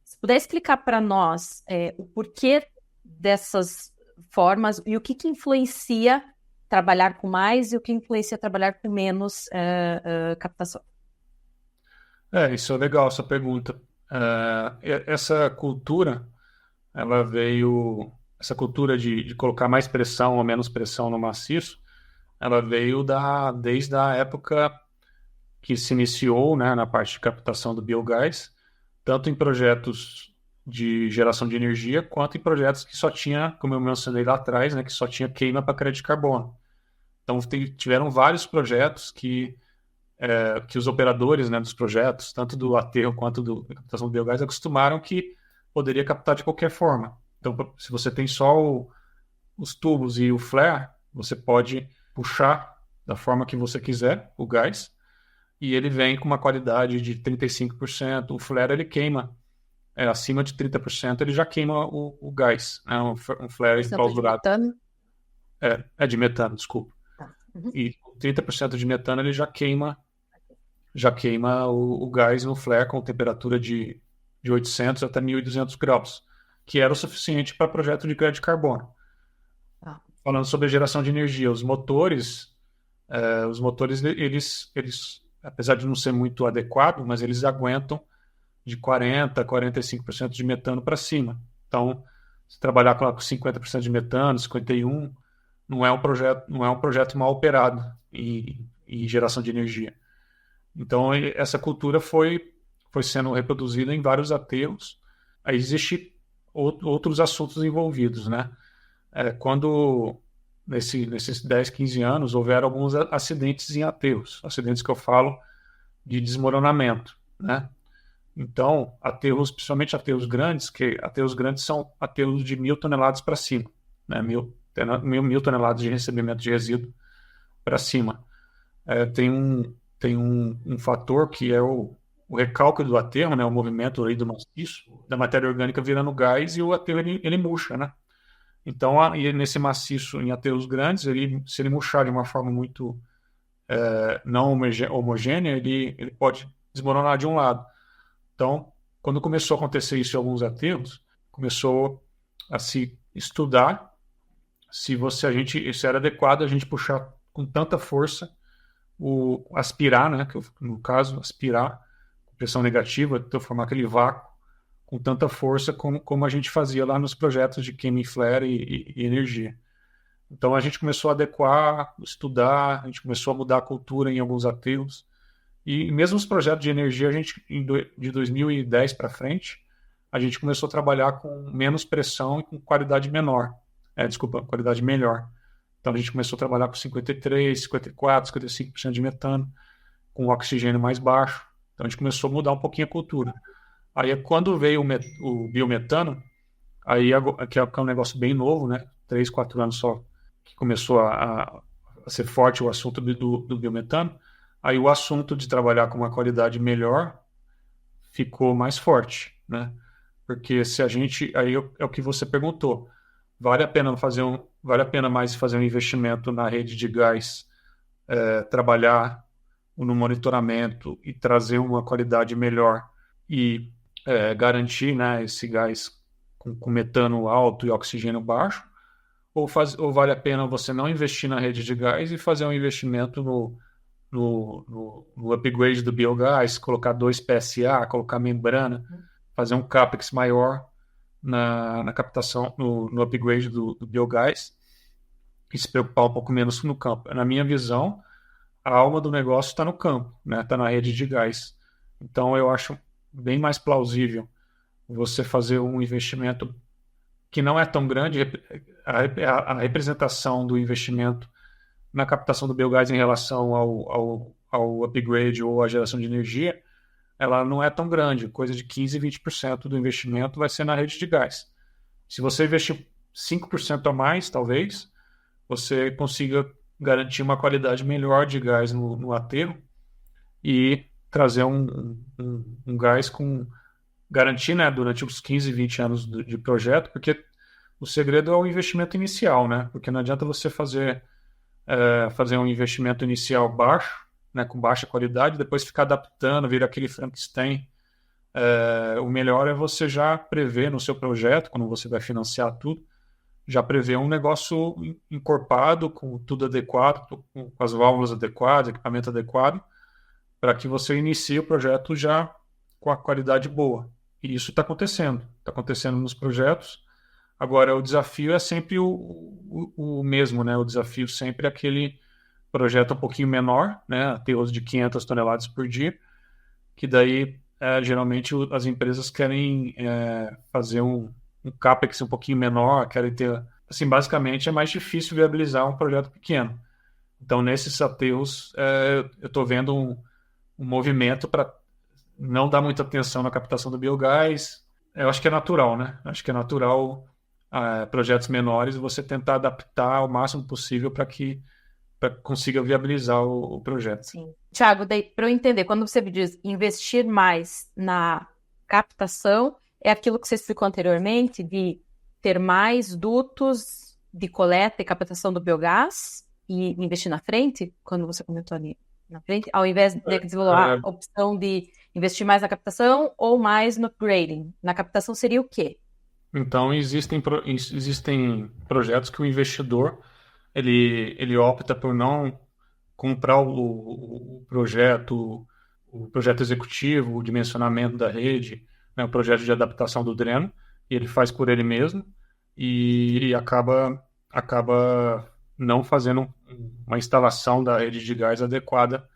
Se puder explicar para nós o porquê dessas formas e o que influencia trabalhar com mais e o que influencia trabalhar com menos captação. Isso é legal, essa pergunta. Essa cultura, essa cultura de colocar mais pressão ou menos pressão no maciço, ela veio desde a época que se iniciou, né, na parte de captação do biogás, tanto em projetos de geração de energia, quanto em projetos que só tinha, como eu mencionei lá atrás, né, que só tinha queima para crédito de carbono. Então, tiveram vários projetos que os operadores, né, dos projetos, tanto do aterro quanto da captação do biogás, acostumaram que poderia captar de qualquer forma. Então, se você tem só os tubos e o flare, você pode puxar da forma que você quiser o gás, e ele vem com uma qualidade de 35%. O flare, ele queima acima de 30%, ele já queima o gás. É um flare enclausurado. De metano? De metano, desculpa. E 30% de metano ele já queima o gás no flare com temperatura de 800 até 1.200 graus, que era o suficiente para projeto de crédito de carbono. Falando sobre a geração de energia, os motores eles, apesar de não ser muito adequado, mas eles aguentam de 40% a 45% de metano para cima. Então, se trabalhar com 50% de metano, 51%, não é um projeto mal operado em geração de energia. Então, essa cultura foi sendo reproduzida em vários aterros. Aí existem outros assuntos envolvidos, né? Quando, nesses 10, 15 anos, houveram alguns acidentes em aterros. Acidentes que eu falo de desmoronamento, né? Então, aterros, principalmente aterros grandes, que aterros grandes são aterros de 1.000 toneladas para cima, né? 1.000 toneladas de recebimento de resíduo para cima. Tem um fator que é o recálculo do aterro, né? O movimento aí do maciço, da matéria orgânica virando gás, e o aterro ele murcha, né? Então, nesse maciço, em aterros grandes, se ele murchar de uma forma muito não homogênea, ele pode desmoronar de um lado. Então, quando começou a acontecer isso em alguns aterros, começou a se estudar se era adequado a gente puxar com tanta força, aspirar, né, no caso, aspirar com pressão negativa, então formar aquele vácuo com tanta força como a gente fazia lá nos projetos de queima e flare e energia. Então a gente começou a adequar, estudar, a gente começou a mudar a cultura em alguns aterros, E mesmo os projetos de energia, de 2010 para frente, a gente começou a trabalhar com menos pressão e com qualidade menor. Qualidade melhor. Então a gente começou a trabalhar com 53, 54, 55% de metano, com oxigênio mais baixo. Então a gente começou a mudar um pouquinho a cultura. Aí quando veio o biometano, aí que é um negócio bem novo, né? 3, 4 anos só que começou a ser forte o assunto do biometano. Aí o assunto de trabalhar com uma qualidade melhor ficou mais forte, né? Porque se a gente, aí é o que você perguntou, vale a pena mais fazer um investimento na rede de gás, trabalhar no monitoramento e trazer uma qualidade melhor e garantir, né, esse gás com metano alto e oxigênio baixo, ou vale a pena você não investir na rede de gás e fazer um investimento no upgrade do biogás, colocar 2 PSA, colocar membrana, fazer um CAPEX maior na captação, no upgrade do biogás e se preocupar um pouco menos no campo. Na minha visão, a alma do negócio está no campo, né? Está na rede de gás. Então, eu acho bem mais plausível você fazer um investimento que não é tão grande, a representação do investimento na captação do biogás em relação ao upgrade ou à geração de energia, ela não é tão grande, coisa de 15%, 20% do investimento vai ser na rede de gás. Se você investir 5% a mais, talvez, você consiga garantir uma qualidade melhor de gás no aterro e trazer um gás com garantir, né, durante os 15, 20 anos de projeto, porque o segredo é o investimento inicial, né? Porque não adianta você fazer um investimento inicial baixo, né, com baixa qualidade, depois ficar adaptando, vira aquele Frankenstein. O melhor é você já prever no seu projeto, quando você vai financiar tudo, já prever um negócio encorpado, com tudo adequado, com as válvulas adequadas, equipamento adequado, para que você inicie o projeto já com a qualidade boa. E isso está acontecendo nos projetos. Agora, o desafio é sempre o mesmo, né? O desafio sempre é aquele projeto um pouquinho menor, né? Aterros de 500 toneladas por dia, que daí, geralmente, as empresas querem fazer um CAPEX um pouquinho menor, querem ter... Assim, basicamente, é mais difícil viabilizar um projeto pequeno. Então, nesses aterros, eu estou vendo um movimento para não dar muita atenção na captação do biogás. Eu acho que é natural, né? Acho que é natural projetos menores você tentar adaptar ao máximo possível para que consiga viabilizar o projeto. Sim. Thiago, para eu entender, quando você diz investir mais na captação, é aquilo que você explicou anteriormente, de ter mais dutos de coleta e captação do biogás e investir na frente, quando você comentou ali na frente, ao invés de desenvolver a opção de investir mais na captação ou mais no upgrading. Na captação seria o quê? Então, existem projetos que o investidor ele opta por não comprar o projeto executivo, o dimensionamento da rede, né, o projeto de adaptação do dreno, e ele faz por ele mesmo e acaba não fazendo uma instalação da rede de gás adequada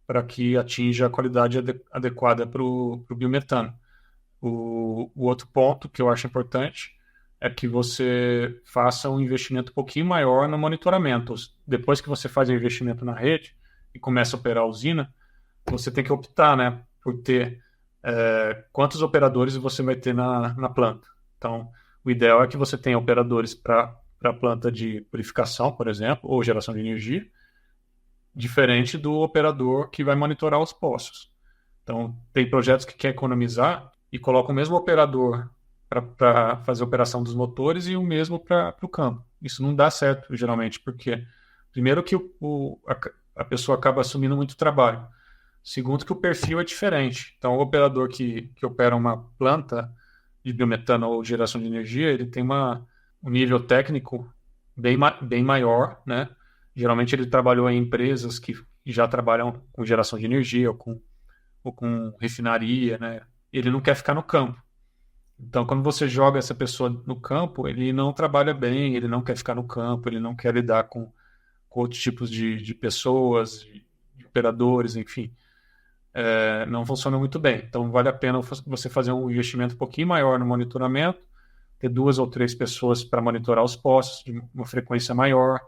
para que atinja a qualidade adequada para o biometano. O outro ponto que eu acho importante é que você faça um investimento um pouquinho maior no monitoramento. Depois que você faz o investimento na rede e começa a operar a usina, você tem que optar, né, por ter quantos operadores você vai ter na planta. Então, o ideal é que você tenha operadores para a planta de purificação, por exemplo, ou geração de energia, diferente do operador que vai monitorar os poços. Então, tem projetos que quer economizar e coloca o mesmo operador para fazer a operação dos motores e o mesmo para o campo. Isso não dá certo, geralmente, porque, primeiro, que a pessoa acaba assumindo muito trabalho. Segundo, que o perfil é diferente. Então, o operador que opera uma planta de biometano ou geração de energia, ele tem um nível técnico bem maior, né? Geralmente, ele trabalhou em empresas que já trabalham com geração de energia ou com refinaria, né? Ele não quer ficar no campo. Então, quando você joga essa pessoa no campo, ele não trabalha bem, ele não quer ficar no campo, ele não quer lidar com outros tipos de pessoas, de operadores, enfim. não funciona muito bem. Então, vale a pena você fazer um investimento um pouquinho maior no monitoramento, ter 2 ou 3 pessoas para monitorar os postos de uma frequência maior,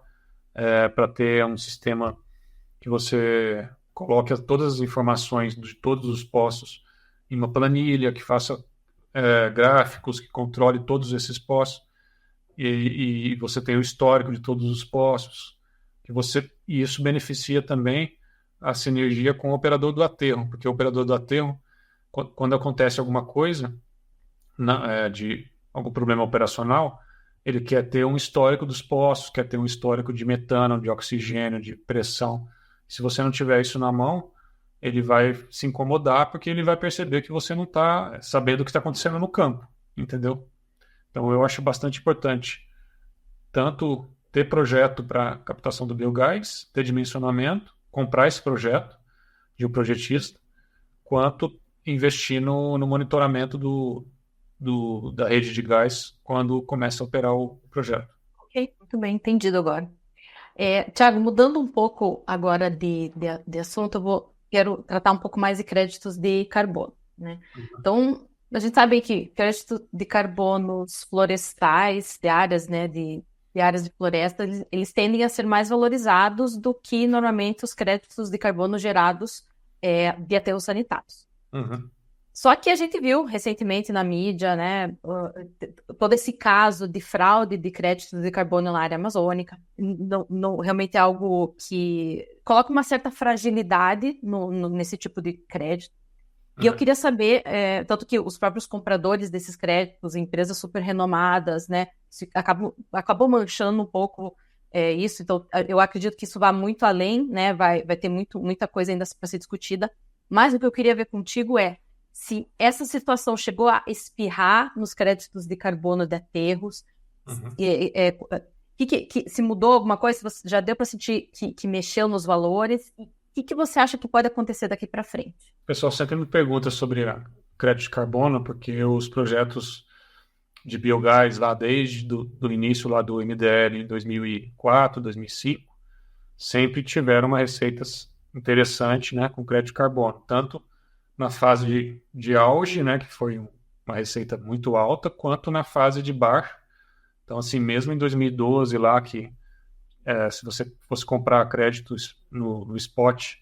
para ter um sistema que você coloque todas as informações de todos os postos em uma planilha, que faça gráficos, que controle todos esses postos, e você tem o histórico de todos os postos, e isso beneficia também a sinergia com o operador do aterro, porque o operador do aterro, quando acontece alguma coisa, de algum problema operacional, ele quer ter um histórico dos postos, quer ter um histórico de metano, de oxigênio, de pressão. Se você não tiver isso na mão, ele vai se incomodar porque ele vai perceber que você não está sabendo o que está acontecendo no campo, entendeu? Então, eu acho bastante importante tanto ter projeto para captação do biogás, ter dimensionamento, comprar esse projeto de um projetista, quanto investir no monitoramento da rede de gás quando começa a operar o projeto. Ok, muito bem, entendido agora. Thiago, mudando um pouco agora de assunto, quero tratar um pouco mais de créditos de carbono, né? Então, a gente sabe que crédito de carbonos florestais, de áreas, né, de áreas de floresta, eles tendem a ser mais valorizados do que normalmente os créditos de carbono gerados de aterros sanitários. Uhum. Só que a gente viu recentemente na mídia, né, todo esse caso de fraude de créditos de carbono na área amazônica. Não, realmente é algo que coloca uma certa fragilidade nesse tipo de crédito. E eu queria saber, tanto que os próprios compradores desses créditos, empresas super renomadas, né, acabou manchando um pouco isso. Então, eu acredito que isso vai muito além, né, vai ter muita coisa ainda para ser discutida. Mas o que eu queria ver contigo se essa situação chegou a espirrar nos créditos de carbono de aterros, se mudou alguma coisa, se você já deu para sentir que mexeu nos valores, e o que você acha que pode acontecer daqui para frente? O pessoal sempre me pergunta sobre crédito de carbono, porque os projetos de biogás lá desde do início lá do MDL em 2004, 2005, sempre tiveram uma receita interessante, né, com crédito de carbono, tanto na fase de auge, né, que foi uma receita muito alta, quanto na fase de baixo. Então, assim, mesmo em 2012 lá, que se você fosse comprar créditos no spot,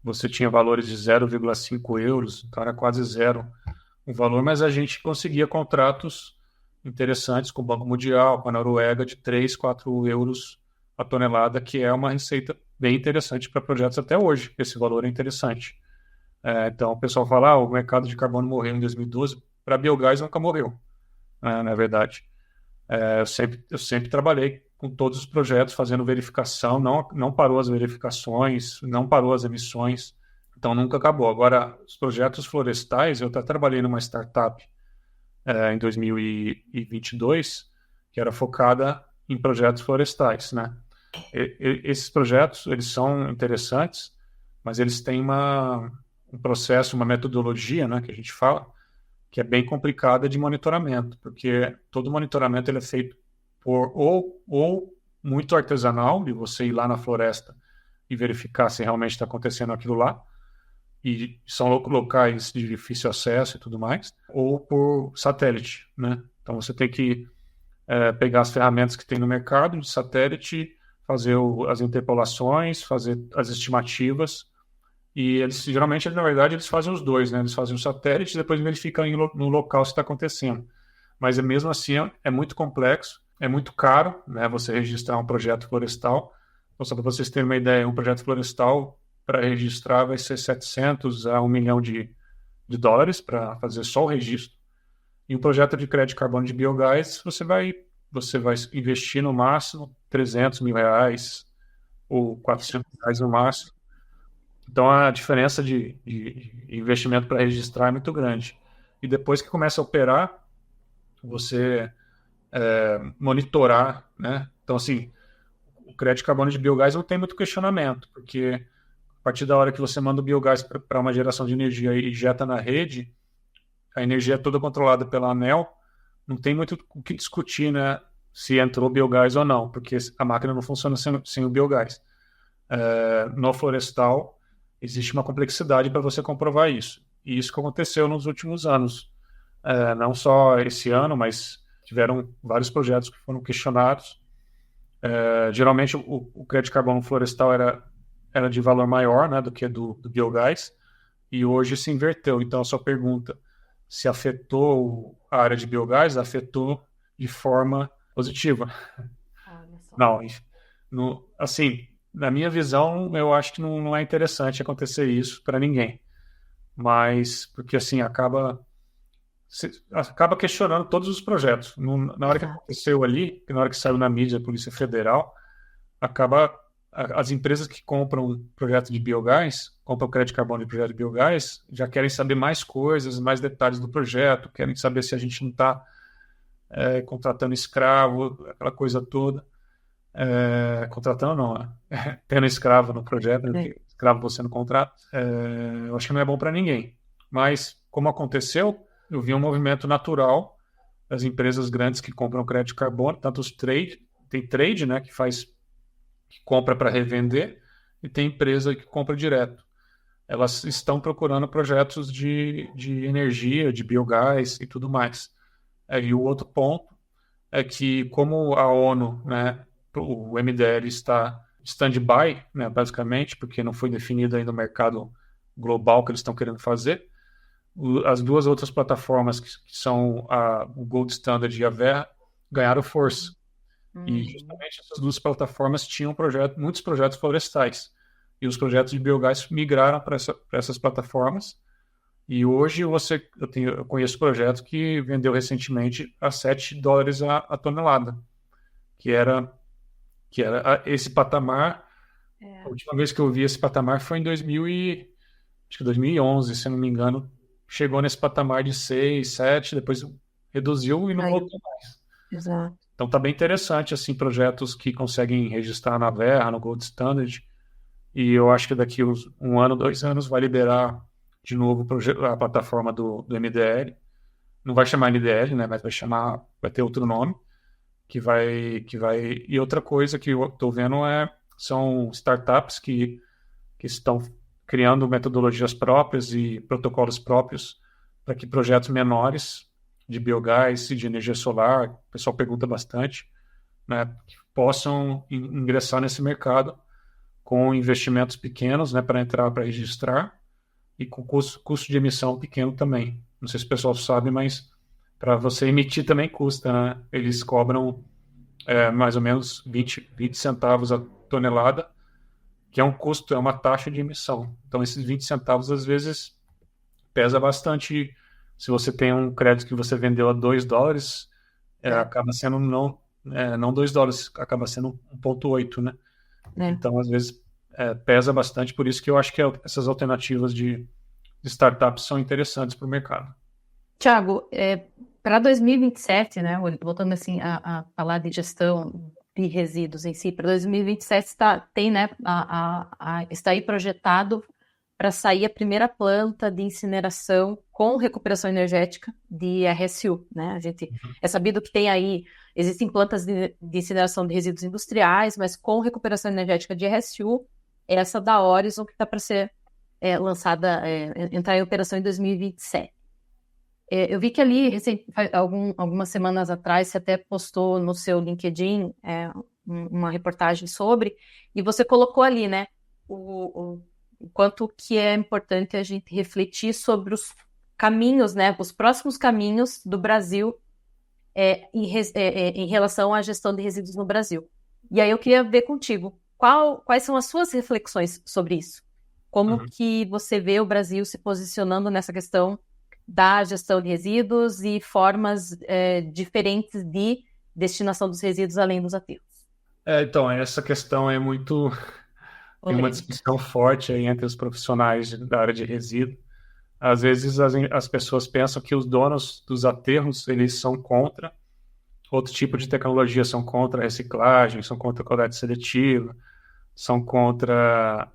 você tinha valores de 0,5 euros, então era quase zero o valor, mas a gente conseguia contratos interessantes com o Banco Mundial, com a Noruega, de 3, 4 euros a tonelada, que é uma receita bem interessante para projetos até hoje. Esse valor é interessante. Então, o pessoal fala, o mercado de carbono morreu em 2012. Para biogás nunca morreu, na verdade. Eu sempre trabalhei com todos os projetos, fazendo verificação, não parou as verificações, não parou as emissões, então nunca acabou. Agora, os projetos florestais, eu até trabalhei numa startup em 2022, que era focada em projetos florestais, né? Esses projetos, eles são interessantes, mas eles têm um processo, uma metodologia, né, que a gente fala, que é bem complicada de monitoramento, porque todo monitoramento ele é feito por ou muito artesanal, de você ir lá na floresta e verificar se realmente está acontecendo aquilo lá, e são locais de difícil acesso e tudo mais, ou por satélite, né? Então você tem que pegar as ferramentas que tem no mercado de satélite, fazer as interpolações, fazer as estimativas, e eles geralmente, na verdade, eles fazem os dois, né? Eles fazem o satélite e depois verificam no local se está acontecendo. Mas mesmo assim é muito complexo, é muito caro, né? Você registrar um projeto florestal. Então, só para vocês terem uma ideia, um projeto florestal para registrar vai ser 700 a 1 milhão de dólares para fazer só o registro. E um projeto de crédito de carbono de biogás, você vai investir no máximo 300 mil reais ou 400 reais no máximo. Então, a diferença de investimento para registrar é muito grande. E depois que começa a operar, você monitorar, né? Então, assim, o crédito de carbono de biogás não tem muito questionamento, porque a partir da hora que você manda o biogás para uma geração de energia e injeta na rede, a energia é toda controlada pela ANEEL, não tem muito o que discutir, né? Se entrou biogás ou não, porque a máquina não funciona sem o biogás. No florestal, existe uma complexidade para você comprovar isso. E isso que aconteceu nos últimos anos. Não só esse ano, mas tiveram vários projetos que foram questionados. Geralmente o crédito de carbono florestal era de valor maior, né, do que do biogás, e hoje se inverteu. Então, a sua pergunta, se afetou a área de biogás, afetou de forma positiva. Olha só. Não, assim, na minha visão, eu acho que não é interessante acontecer isso para ninguém. Mas, porque assim, acaba questionando todos os projetos. Na hora que Exato. aconteceu ali, na hora que saiu na mídia a Polícia Federal, as empresas que compram projeto de biogás, compram crédito de carbono de projeto de biogás, já querem saber mais coisas, mais detalhes do projeto, querem saber se a gente não está contratando escravo, aquela coisa toda. Contratando não, né? Tendo escravo no projeto, né? Porque escravo você no contrato. Eu acho que não é bom para ninguém. Mas, como aconteceu, eu vi um movimento natural das empresas grandes que compram crédito de carbono, tanto os tem trade, né, que compra para revender, e tem empresa que compra direto. Elas estão procurando projetos de energia, de biogás e tudo mais. E o outro ponto é que, como a ONU, né, o MDL está stand-by, né, basicamente, porque não foi definido ainda o mercado global que eles estão querendo fazer, as duas outras plataformas, que são o Gold Standard e a Verra, ganharam força. E justamente essas duas plataformas tinham muitos projetos florestais. E os projetos de biogás migraram para essas plataformas. E hoje eu conheço projetos que vendeu recentemente a $7 a tonelada, que era esse patamar. A última vez que eu vi esse patamar foi em 2011, se eu não me engano. Chegou nesse patamar de 6, 7, depois reduziu e não voltou mais. Exato. Então tá bem interessante, assim, projetos que conseguem registrar na Verra, no Gold Standard, e eu acho que daqui uns 1 ano, 2 anos vai liberar de novo a plataforma do MDL. Não vai chamar MDL, né, mas vai ter outro nome, e outra coisa que eu estou vendo são startups que estão criando metodologias próprias e protocolos próprios para que projetos menores de biogás e de energia solar, o pessoal pergunta bastante, né, que possam ingressar nesse mercado com investimentos pequenos, né, para registrar, e com custo de emissão pequeno também. Não sei se o pessoal sabe, mas para você emitir também custa, né? Eles cobram mais ou menos 20 centavos a tonelada, que é um custo, é uma taxa de emissão. Então, esses 20 centavos, às vezes, pesa bastante. Se você tem um crédito que você vendeu a $2, acaba sendo não $2, acaba sendo 1,8, né? Então, às vezes, pesa bastante. Por isso que eu acho que essas alternativas de startups são interessantes para o mercado. Tiago, para 2027, né, voltando assim a falar de gestão de resíduos em si, para 2027 está aí projetado para sair a primeira planta de incineração com recuperação energética de RSU, né? É sabido que existem plantas de incineração de resíduos industriais, mas com recuperação energética de RSU, essa da Horizon que está para ser lançada, entrar em operação em 2027. Eu vi que ali, algumas semanas atrás, você até postou no seu LinkedIn uma reportagem sobre, e você colocou ali, né, o quanto que é importante a gente refletir sobre os caminhos, né, os próximos caminhos do Brasil em relação à gestão de resíduos no Brasil. E aí eu queria ver contigo, quais são as suas reflexões sobre isso? Como que você vê o Brasil se posicionando nessa questão da gestão de resíduos e formas diferentes de destinação dos resíduos além dos aterros? Então, essa questão tem uma discussão forte aí entre os profissionais da área de resíduo. Às vezes as pessoas pensam que os donos dos aterros, eles são contra outro tipo de tecnologia, são contra a reciclagem, são contra a coleta seletiva, são contra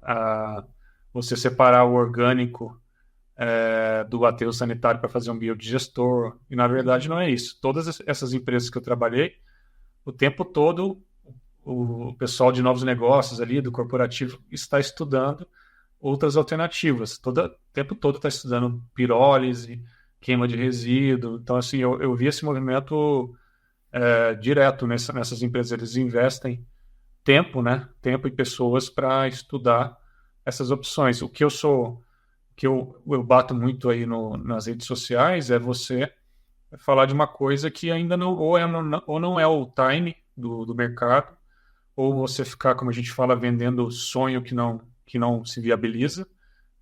você separar o orgânico do aterro sanitário para fazer um biodigestor, e na verdade não é isso. Todas essas empresas que eu trabalhei, o tempo todo o pessoal de novos negócios ali, do corporativo, está estudando outras alternativas. O tempo todo está estudando pirólise, queima de resíduo. Então, assim, eu vi esse movimento direto nessas empresas. Eles investem tempo, né? Tempo e pessoas para estudar essas opções. O que eu bato muito aí nas redes sociais é você falar de uma coisa que ainda não, ou não é o time do mercado, ou você ficar, como a gente fala, vendendo sonho que não se viabiliza.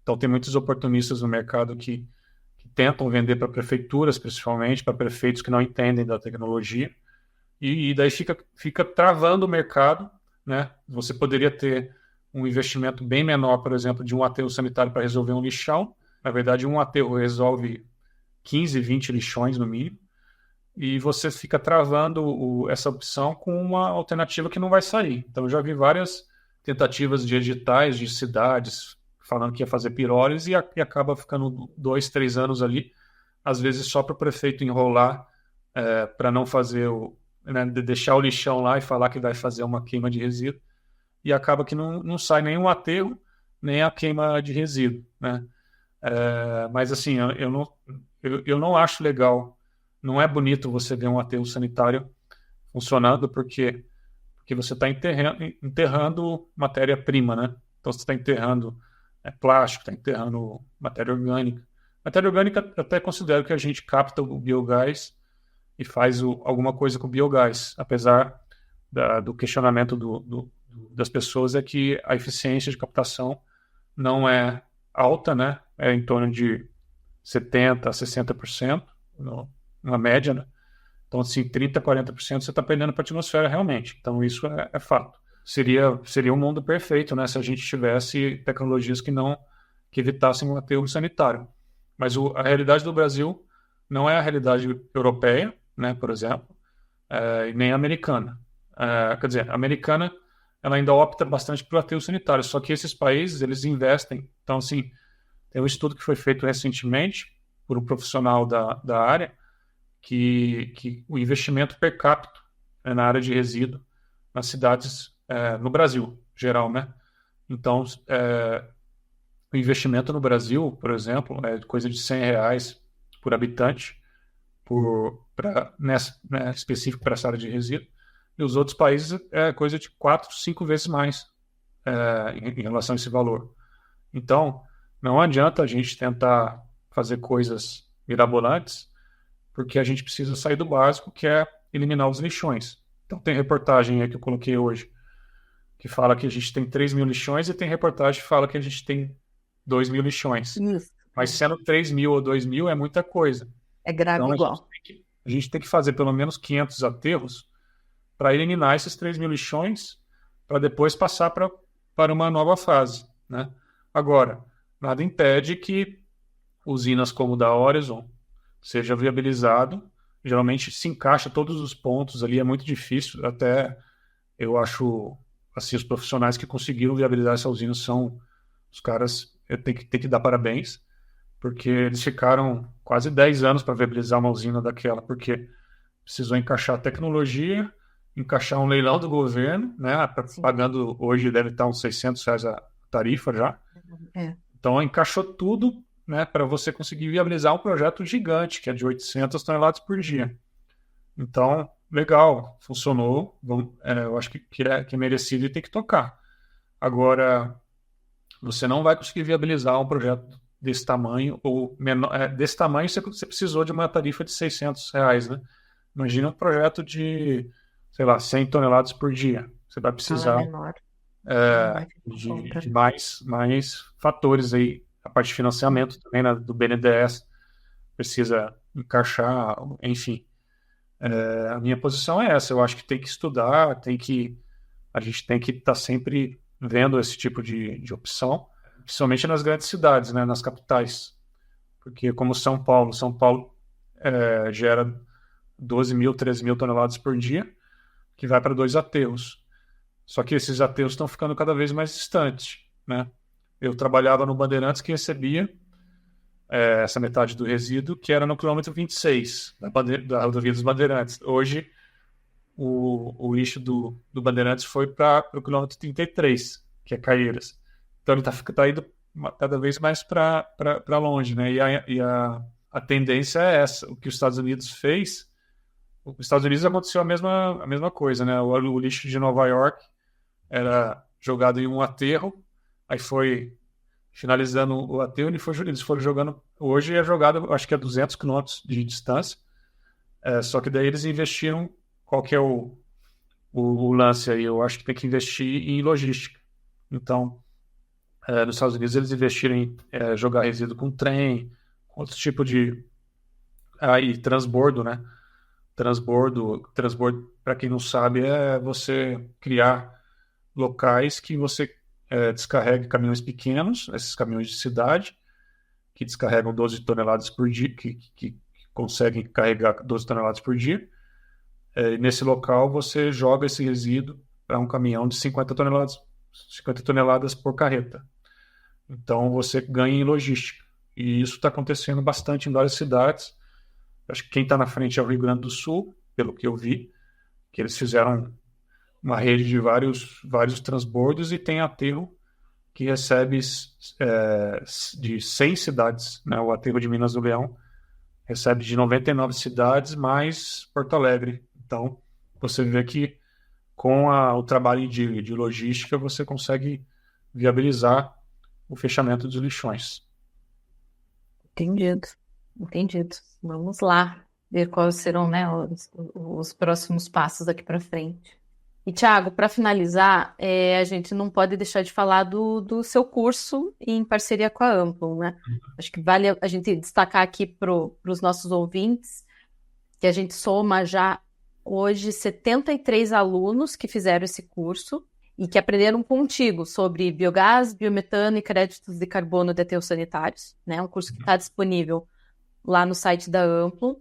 Então, tem muitos oportunistas no mercado que tentam vender para prefeituras, principalmente, para prefeitos que não entendem da tecnologia, e daí fica travando o mercado, né? Você poderia ter um investimento bem menor, por exemplo, de um aterro sanitário para resolver um lixão. Na verdade, um aterro resolve 15, 20 lixões no mínimo, e você fica travando essa opção com uma alternativa que não vai sair. Então, eu já vi várias tentativas de editais de cidades falando que ia fazer pirólise e acaba ficando 2, 3 anos ali, às vezes só para o prefeito enrolar para não fazer né, deixar o lixão lá e falar que vai fazer uma queima de resíduo, e acaba que não sai nem o aterro, nem a queima de resíduo, né? Mas assim, eu não acho legal, não é bonito você ver um aterro sanitário funcionando, porque você está enterrando matéria-prima, né? Então você está enterrando plástico, está enterrando matéria orgânica. Matéria orgânica, eu até considero que a gente capta o biogás e faz alguma coisa com o biogás, apesar do questionamento das pessoas, é que a eficiência de captação não é alta, né? É em torno de 70% a 60%, na média, né? Então, assim, 30%, 40% você está perdendo para a atmosfera realmente. Então, isso é fato. Seria um mundo perfeito, né, se a gente tivesse tecnologias que evitassem o aterro sanitário. Mas a realidade do Brasil não é a realidade europeia, né, por exemplo, e nem a americana. Quer dizer, a americana ela ainda opta bastante pelo aterro sanitário, só que esses países, eles investem. Então, assim, tem um estudo que foi feito recentemente por um profissional da área, que o investimento per capita na área de resíduo nas cidades no Brasil, geral, né? Então, o investimento no Brasil, por exemplo, é coisa de R$ 100 por habitante, específico para essa área de resíduo, e os outros países é coisa de 4, 5 vezes mais em relação a esse valor. Então, não adianta a gente tentar fazer coisas mirabolantes, porque a gente precisa sair do básico, que é eliminar os lixões. Então, tem reportagem aí que eu coloquei hoje, que fala que a gente tem 3 mil lixões, e tem reportagem que fala que a gente tem 2 mil lixões. Isso. Mas sendo 3 mil ou 2 mil é muita coisa. É grave Então, igual. a gente tem que fazer pelo menos 500 aterros para eliminar esses 3 mil lixões, para depois passar para uma nova fase, né? Agora, nada impede que usinas como o da Horizon seja viabilizado. Geralmente se encaixa todos os pontos ali, é muito difícil. Até eu acho, assim, os profissionais que conseguiram viabilizar essa usina são os caras, eu tenho que dar parabéns, porque eles ficaram quase 10 anos para viabilizar uma usina daquela, porque precisou encaixar a tecnologia, encaixar um leilão do governo, né? Pagando hoje deve estar uns R$ 600 a tarifa já. Então encaixou tudo, né, para você conseguir viabilizar um projeto gigante, que é de 800 toneladas por dia. Então, legal, funcionou. Eu acho que é merecido e tem que tocar. Agora, você não vai conseguir viabilizar um projeto desse tamanho, ou menor, desse tamanho você precisou de uma tarifa de R$ 600, né? Imagina um projeto de, sei lá, 100 toneladas por dia. Você vai precisar de mais fatores aí. A parte de financiamento também, né, do BNDES precisa encaixar, enfim. A minha posição é essa. Eu acho que tem que estudar, a gente tem que estar sempre vendo esse tipo de opção, principalmente nas grandes cidades, né, nas capitais. Porque como São Paulo gera 12 mil, 13 mil toneladas por dia, que vai para 2 aterros. Só que esses aterros estão ficando cada vez mais distantes, né? Eu trabalhava no Bandeirantes, que recebia essa metade do resíduo, que era no quilômetro 26 da rodovia dos Bandeirantes. Hoje, o lixo do Bandeirantes foi para o quilômetro 33, que é Caieiras. Então, ele está indo cada vez mais para longe, né? A tendência é essa. O que os Estados Unidos fez, os Estados Unidos aconteceu a mesma coisa, né? O lixo de Nova York era jogado em um aterro, aí foi finalizando o aterro, eles foram jogando. Hoje é jogado, acho que a 200 quilômetros de distância. Só que daí eles investiram. Qual que é o lance aí? Eu acho que tem que investir em logística. Então, nos Estados Unidos eles investiram em jogar resíduo com trem, outro tipo de e transbordo, né? Transbordo, para quem não sabe, é você criar locais que você descarregue caminhões pequenos, esses caminhões de cidade, que descarregam 12 toneladas por dia, que conseguem carregar 12 toneladas por dia. E nesse local você joga esse resíduo para um caminhão de 50 toneladas por carreta. Então você ganha em logística. E isso está acontecendo bastante em várias cidades. Acho que quem está na frente é o Rio Grande do Sul, pelo que eu vi, que eles fizeram uma rede de vários transbordos e tem aterro que recebe de 100 cidades, né? O aterro de Minas do Leão recebe de 99 cidades mais Porto Alegre. Então, você vê que com o trabalho de logística você consegue viabilizar o fechamento dos lixões. Entendido, entendido. Vamos lá ver quais serão, né, os próximos passos daqui para frente. E, Thiago, para finalizar, a gente não pode deixar de falar do seu curso em parceria com a Amplo, né? Acho que vale a gente destacar aqui para os nossos ouvintes que a gente soma já hoje 73 alunos que fizeram esse curso e que aprenderam contigo sobre biogás, biometano e créditos de carbono de aterros sanitários, né? Um curso que está disponível lá no site da Amplo.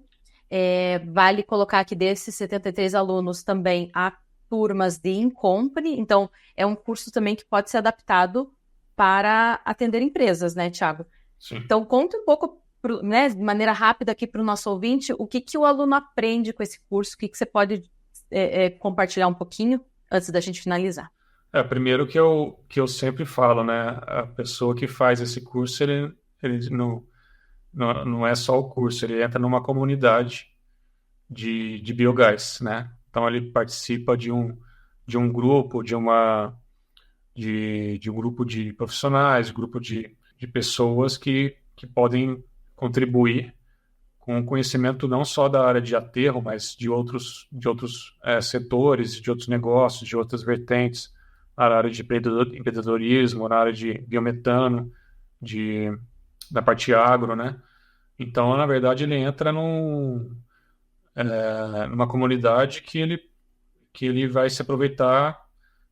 Vale colocar aqui desses 73 alunos também a turmas de Incompany, então é um curso também que pode ser adaptado para atender empresas, né, Thiago? Sim. Então, conta um pouco, né, de maneira rápida aqui para o nosso ouvinte, o que o aluno aprende com esse curso, o que você pode compartilhar um pouquinho antes da gente finalizar. Primeiro que eu sempre falo, né, a pessoa que faz esse curso, ele não é só o curso, ele entra numa comunidade de biogás, né? Então ele participa de um grupo, de um grupo de profissionais, grupo de pessoas que podem contribuir com o conhecimento não só da área de aterro, mas de outros setores, de outros negócios, de outras vertentes, na área de empreendedorismo, na área de biometano, da parte agro, né? Então, na verdade, ele entra numa comunidade que ele vai se aproveitar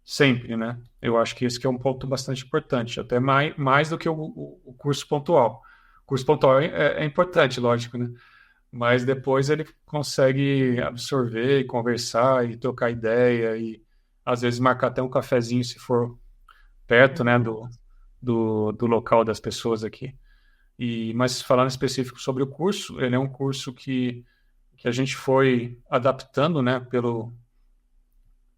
sempre, né? Eu acho que esse que é um ponto bastante importante, até mais do que o curso pontual. O curso pontual é importante, lógico, né? Mas depois ele consegue absorver e conversar e trocar ideia e às vezes marcar até um cafezinho se for perto, né, do local das pessoas aqui. Mas falando específico sobre o curso, ele é um curso que a gente foi adaptando, né,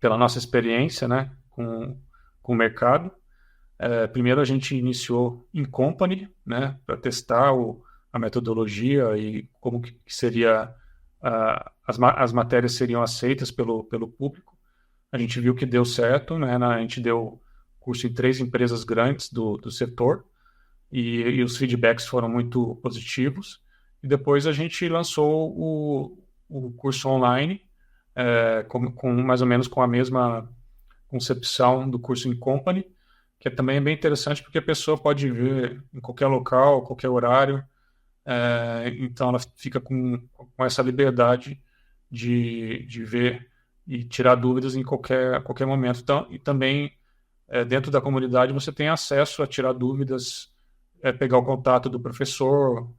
pela nossa experiência, né, com o mercado. Primeiro a gente iniciou em Company, né, para testar a metodologia e como que seria as matérias seriam aceitas pelo público. A gente viu que deu certo, né, a gente deu curso em 3 empresas grandes do setor e os feedbacks foram muito positivos. E depois a gente lançou o curso online, com mais ou menos com a mesma concepção do curso em Company, que também é bem interessante porque a pessoa pode ver em qualquer local, qualquer horário, então ela fica com essa liberdade de ver e tirar dúvidas em qualquer momento. Então, e também dentro da comunidade você tem acesso a tirar dúvidas, pegar o contato do professor,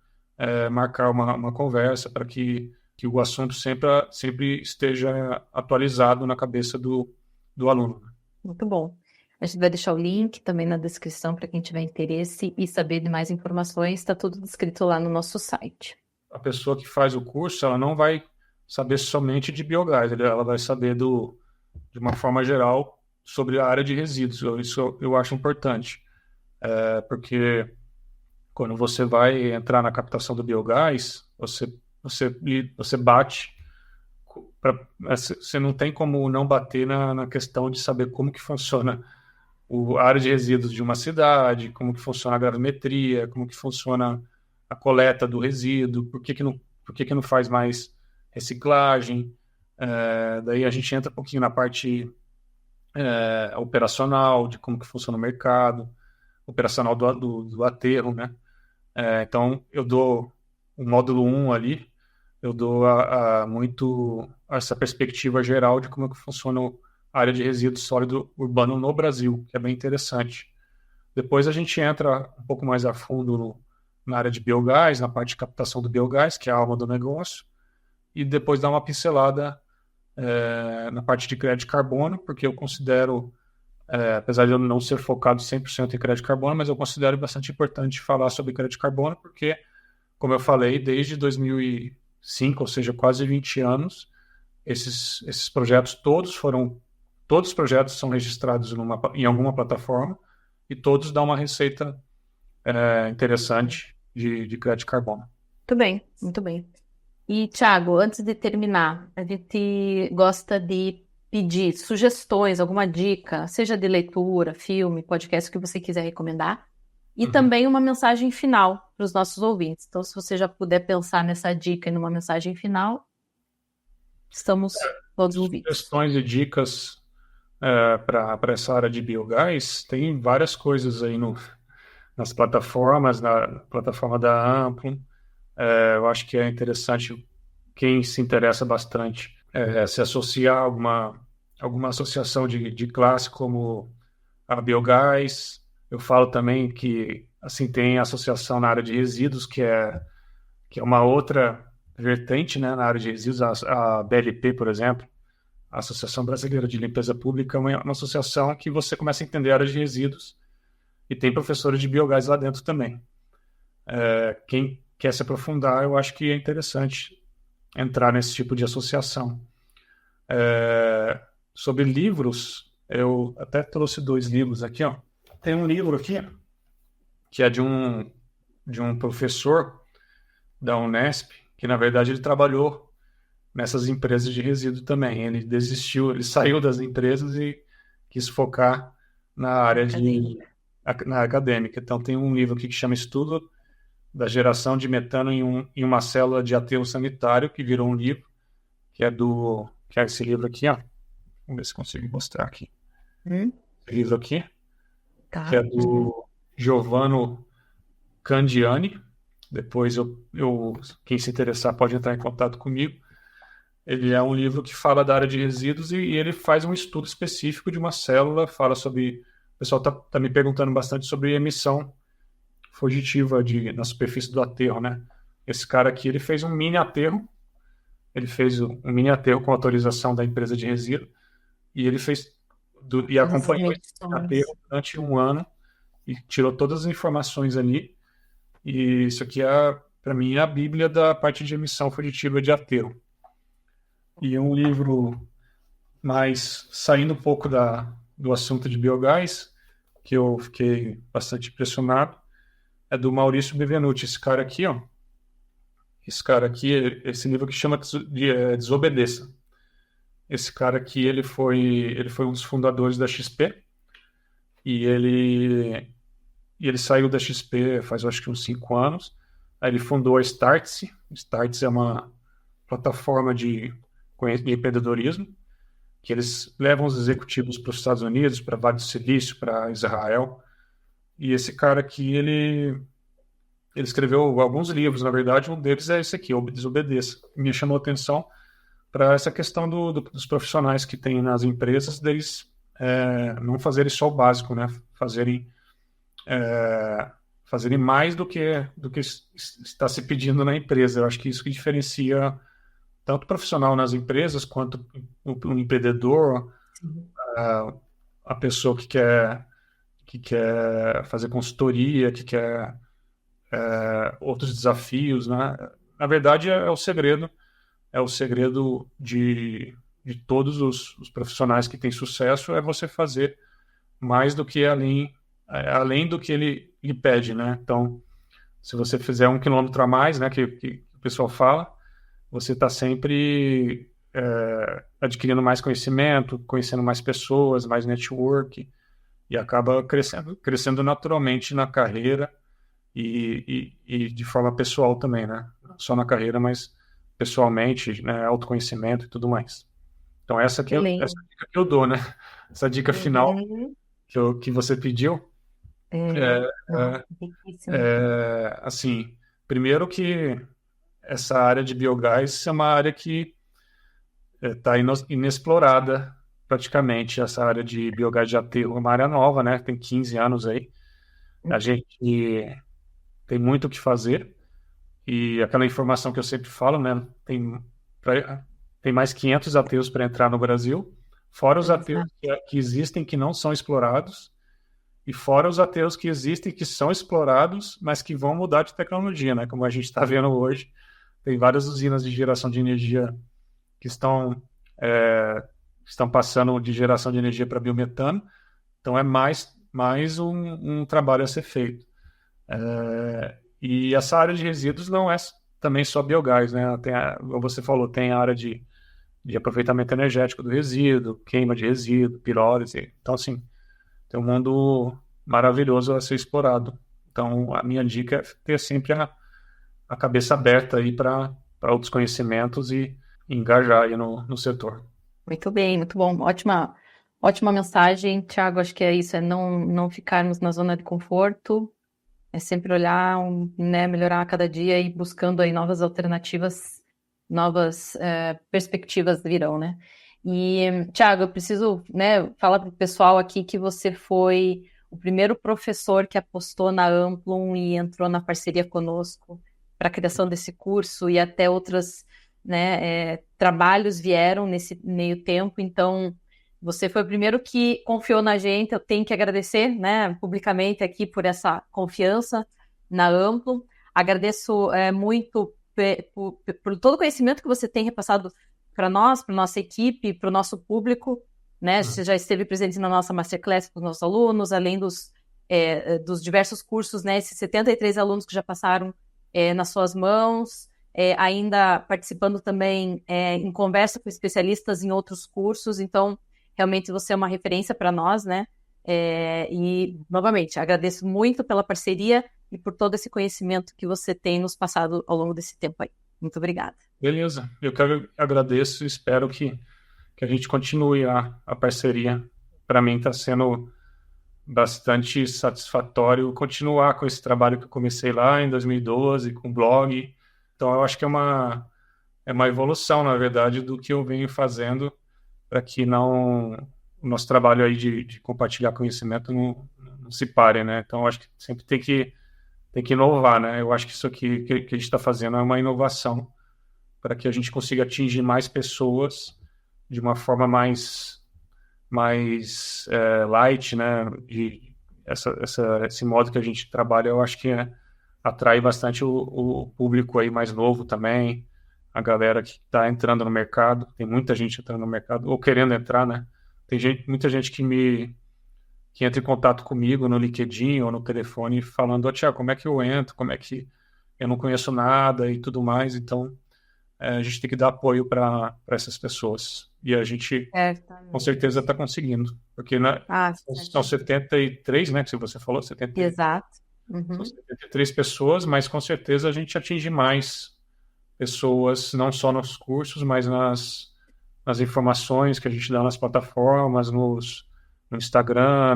marcar uma conversa para que o assunto sempre esteja atualizado na cabeça do aluno. Muito bom. A gente vai deixar o link também na descrição para quem tiver interesse e saber de mais informações. Está tudo descrito lá no nosso site. A pessoa que faz o curso, ela não vai saber somente de biogás, ela vai saber de uma forma geral sobre a área de resíduos. Isso eu acho importante. porque quando você vai entrar na captação do biogás, você bate, você não tem como não bater na questão de saber como que funciona a área de resíduos de uma cidade, como que funciona a gravimetria, como que funciona a coleta do resíduo, por que que não faz mais reciclagem. Daí a gente entra um pouquinho na parte operacional, de como que funciona o mercado, operacional do aterro, né? Então, eu dou o módulo 1 ali, eu dou muito essa perspectiva geral de como é que funciona a área de resíduo sólido urbano no Brasil, que é bem interessante. Depois a gente entra um pouco mais a fundo na área de biogás, na parte de captação do biogás, que é a alma do negócio, e depois dá uma pincelada na parte de crédito de carbono, porque eu considero, apesar de eu não ser focado 100% em crédito de carbono, mas eu considero bastante importante falar sobre crédito de carbono, porque, como eu falei, desde 2005, ou seja, quase 20 anos, esses projetos todos os projetos são registrados em alguma plataforma e todos dão uma receita interessante de crédito de carbono. Muito bem, muito bem. E, Thiago, antes de terminar, a gente gosta de pedir sugestões, alguma dica, seja de leitura, filme, podcast, o que você quiser recomendar, e também uma mensagem final para os nossos ouvintes. Então, se você já puder pensar nessa dica e numa mensagem final, estamos todos ouvidos. Sugestões e dicas para essa área de biogás, tem várias coisas aí nas plataformas, na plataforma da Amplo. Eu acho que é interessante quem se interessa bastante se associar a alguma associação de classe como a Biogás. Eu falo também que assim tem associação na área de resíduos, que é uma outra vertente, né, na área de resíduos. A BLP, por exemplo, a Associação Brasileira de Limpeza Pública, é uma associação que você começa a entender a área de resíduos e tem professores de biogás lá dentro também. Quem quer se aprofundar, eu acho que é interessante entrar nesse tipo de associação. Sobre livros, eu até trouxe 2 livros aqui, ó. Tem um livro aqui que é de um professor da Unesp, que na verdade ele trabalhou nessas empresas de resíduo também. Ele desistiu, ele saiu das empresas e quis focar na área na acadêmica. Então tem um livro aqui que chama Estudo da Geração de Metano em uma Célula de Aterro Sanitário, que virou um livro, que é esse livro aqui, ó. Vamos ver se consigo mostrar aqui. Esse livro aqui, que é do Giovanni Candiani. Depois quem se interessar pode entrar em contato comigo. Ele é um livro que fala da área de resíduos e ele faz um estudo específico de uma célula, fala sobre... O pessoal tá me perguntando bastante sobre emissão fugitiva na superfície do aterro, né? Esse cara aqui, ele fez um mini aterro, com autorização da empresa de resíduo, e ele acompanhou esse aterro durante 1 ano e tirou todas as informações ali. E isso aqui para mim, é a bíblia da parte de emissão fugitiva de aterro. E um livro mais saindo um pouco do assunto de biogás, que eu fiquei bastante impressionado, é do Maurício Bevenuti. Esse cara aqui, ó. Esse livro que chama Desobedeça. Esse cara aqui, ele foi um dos fundadores da XP, e ele saiu da XP faz, acho que uns 5 anos. Aí ele fundou a Startse. Startse é uma plataforma de empreendedorismo, que eles levam os executivos para os Estados Unidos, para Vale do Silício, para Israel. E esse cara aqui, ele escreveu alguns livros, na verdade, um deles é esse aqui, O Desobedeça. Me chamou a atenção para essa questão dos profissionais que tem nas empresas, deles não fazerem só o básico, né? Fazerem mais do que está se pedindo na empresa. Eu acho que isso que diferencia tanto o profissional nas empresas quanto o empreendedor, a pessoa que quer fazer consultoria, que quer outros desafios, né? Na verdade, é o segredo de todos os profissionais que têm sucesso, é você fazer mais do que além além do que ele lhe pede, né? Então, se você fizer 1 quilômetro a mais, né, que o pessoal fala, você está sempre adquirindo mais conhecimento, conhecendo mais pessoas, mais network, e acaba crescendo naturalmente na carreira e de forma pessoal também, né? Não só na carreira, mas pessoalmente, né, autoconhecimento e tudo mais. Então, essa Excelente. dica que eu dou, né? Essa dica final Uhum. que você pediu. É, É, nossa, é, riquíssimo. assim, primeiro que essa área de biogás é uma área que está inexplorada praticamente. Essa área de biogás de aterro é uma área nova, né? Tem 15 anos aí. A gente tem muito o que fazer e aquela informação que eu sempre falo, né? Tem mais 500 aterros para entrar no Brasil, fora os aterros Exato. que existem que não são explorados. E fora os aterros que existem, que são explorados, mas que vão mudar de tecnologia, né? Como a gente está vendo hoje, tem várias usinas de geração de energia que estão passando de geração de energia para biometano. Então é mais um trabalho a ser feito. E essa área de resíduos não é também só biogás, né? Como você falou, tem a área de aproveitamento energético do resíduo, queima de resíduo, pirólise. Então, assim, tem um mundo maravilhoso a ser explorado. Então, a minha dica é ter sempre a cabeça aberta aí para outros conhecimentos e engajar aí no setor. Muito bem, muito bom. Ótima mensagem, Thiago. Acho que é isso, é não ficarmos na zona de conforto, é sempre olhar, né, melhorar a cada dia e buscando aí novas alternativas, novas perspectivas virão, né? E, Thiago, eu preciso, né, falar para o pessoal aqui que você foi o primeiro professor que apostou na Amplum e entrou na parceria conosco para a criação desse curso e até outras, né, trabalhos vieram nesse meio tempo. Então, você foi o primeiro que confiou na gente. Eu tenho que agradecer, né, publicamente aqui por essa confiança na Amplum. Agradeço muito por todo o conhecimento que você tem repassado para nós, para nossa equipe, para o nosso público, né? Você já esteve presente na nossa Masterclass com os nossos alunos, além dos diversos cursos, né? Esses 73 alunos que já passaram nas suas mãos, ainda participando também em conversa com especialistas em outros cursos. Então, realmente você é uma referência para nós, né? E, novamente, agradeço muito pela parceria e por todo esse conhecimento que você tem nos passado ao longo desse tempo aí. Muito obrigada. Beleza, eu que agradeço e espero que a gente continue a parceria. Para mim está sendo bastante satisfatório continuar com esse trabalho que eu comecei lá em 2012, com o blog. Então, eu acho que é uma evolução, na verdade, do que eu venho fazendo para que o nosso trabalho aí de compartilhar conhecimento não se pare, né? Então, eu acho que sempre tem que inovar, né? Eu acho que isso aqui que a gente está fazendo é uma inovação para que a gente consiga atingir mais pessoas de uma forma mais light, né? Esse modo que a gente trabalha, eu acho que atrai bastante o público aí mais novo também, a galera que está entrando no mercado. Tem muita gente entrando no mercado ou querendo entrar, né? Muita gente que entra em contato comigo no LinkedIn ou no telefone falando: Tiago, como é que eu entro? Como é que eu não conheço nada e tudo mais? Então, a gente tem que dar apoio para essas pessoas. E a gente, com certeza, está conseguindo. Porque são 73, né, que você falou, 73. Exato. São 73 pessoas, mas com certeza a gente atinge mais pessoas, não só nos cursos, mas nas informações que a gente dá nas plataformas, no Instagram,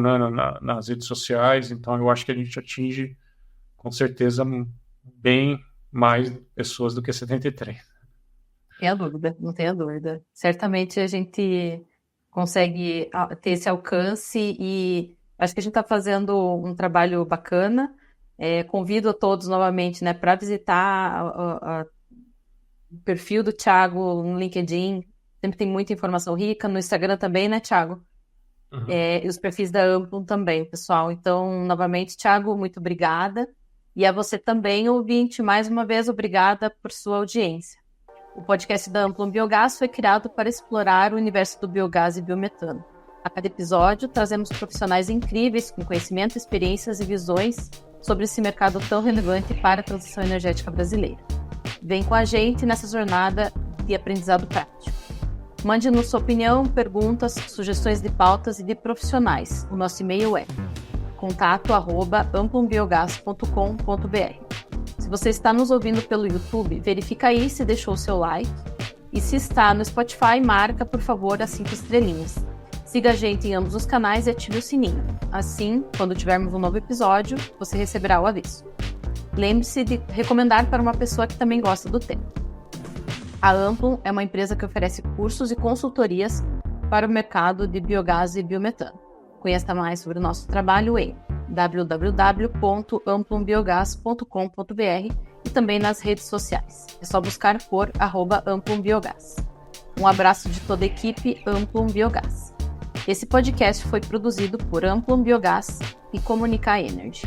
nas redes sociais. Então, eu acho que a gente atinge, com certeza, bem mais pessoas do que 73. Tenha dúvida, não tenha dúvida. Certamente a gente consegue ter esse alcance e acho que a gente está fazendo um trabalho bacana. Convido a todos novamente, né, para visitar o perfil do Thiago no LinkedIn. Sempre tem muita informação rica. No Instagram também, né, Thiago? Uhum. E os perfis da Amplum também, pessoal. Então, novamente, Thiago, muito obrigada. E a você também, ouvinte, mais uma vez, obrigada por sua audiência. O podcast da Amplum Biogás foi criado para explorar o universo do biogás e biometano. A cada episódio, trazemos profissionais incríveis com conhecimento, experiências e visões sobre esse mercado tão relevante para a transição energética brasileira. Vem com a gente nessa jornada de aprendizado prático. Mande-nos sua opinião, perguntas, sugestões de pautas e de profissionais. O nosso e-mail é contato@amplumbiogas.com.br. Se você está nos ouvindo pelo YouTube, verifica aí se deixou o seu like. E se está no Spotify, marca, por favor, as 5 estrelinhas. Siga a gente em ambos os canais e ative o sininho. Assim, quando tivermos um novo episódio, você receberá o aviso. Lembre-se de recomendar para uma pessoa que também gosta do tema. A Amplum é uma empresa que oferece cursos e consultorias para o mercado de biogás e biometano. Conheça mais sobre o nosso trabalho em www.amplumbiogas.com.br e também nas redes sociais. É só buscar por @AmplumBiogás. Um abraço de toda a equipe Amplum Biogás. Esse podcast foi produzido por Amplum Biogás e Comunica Energy.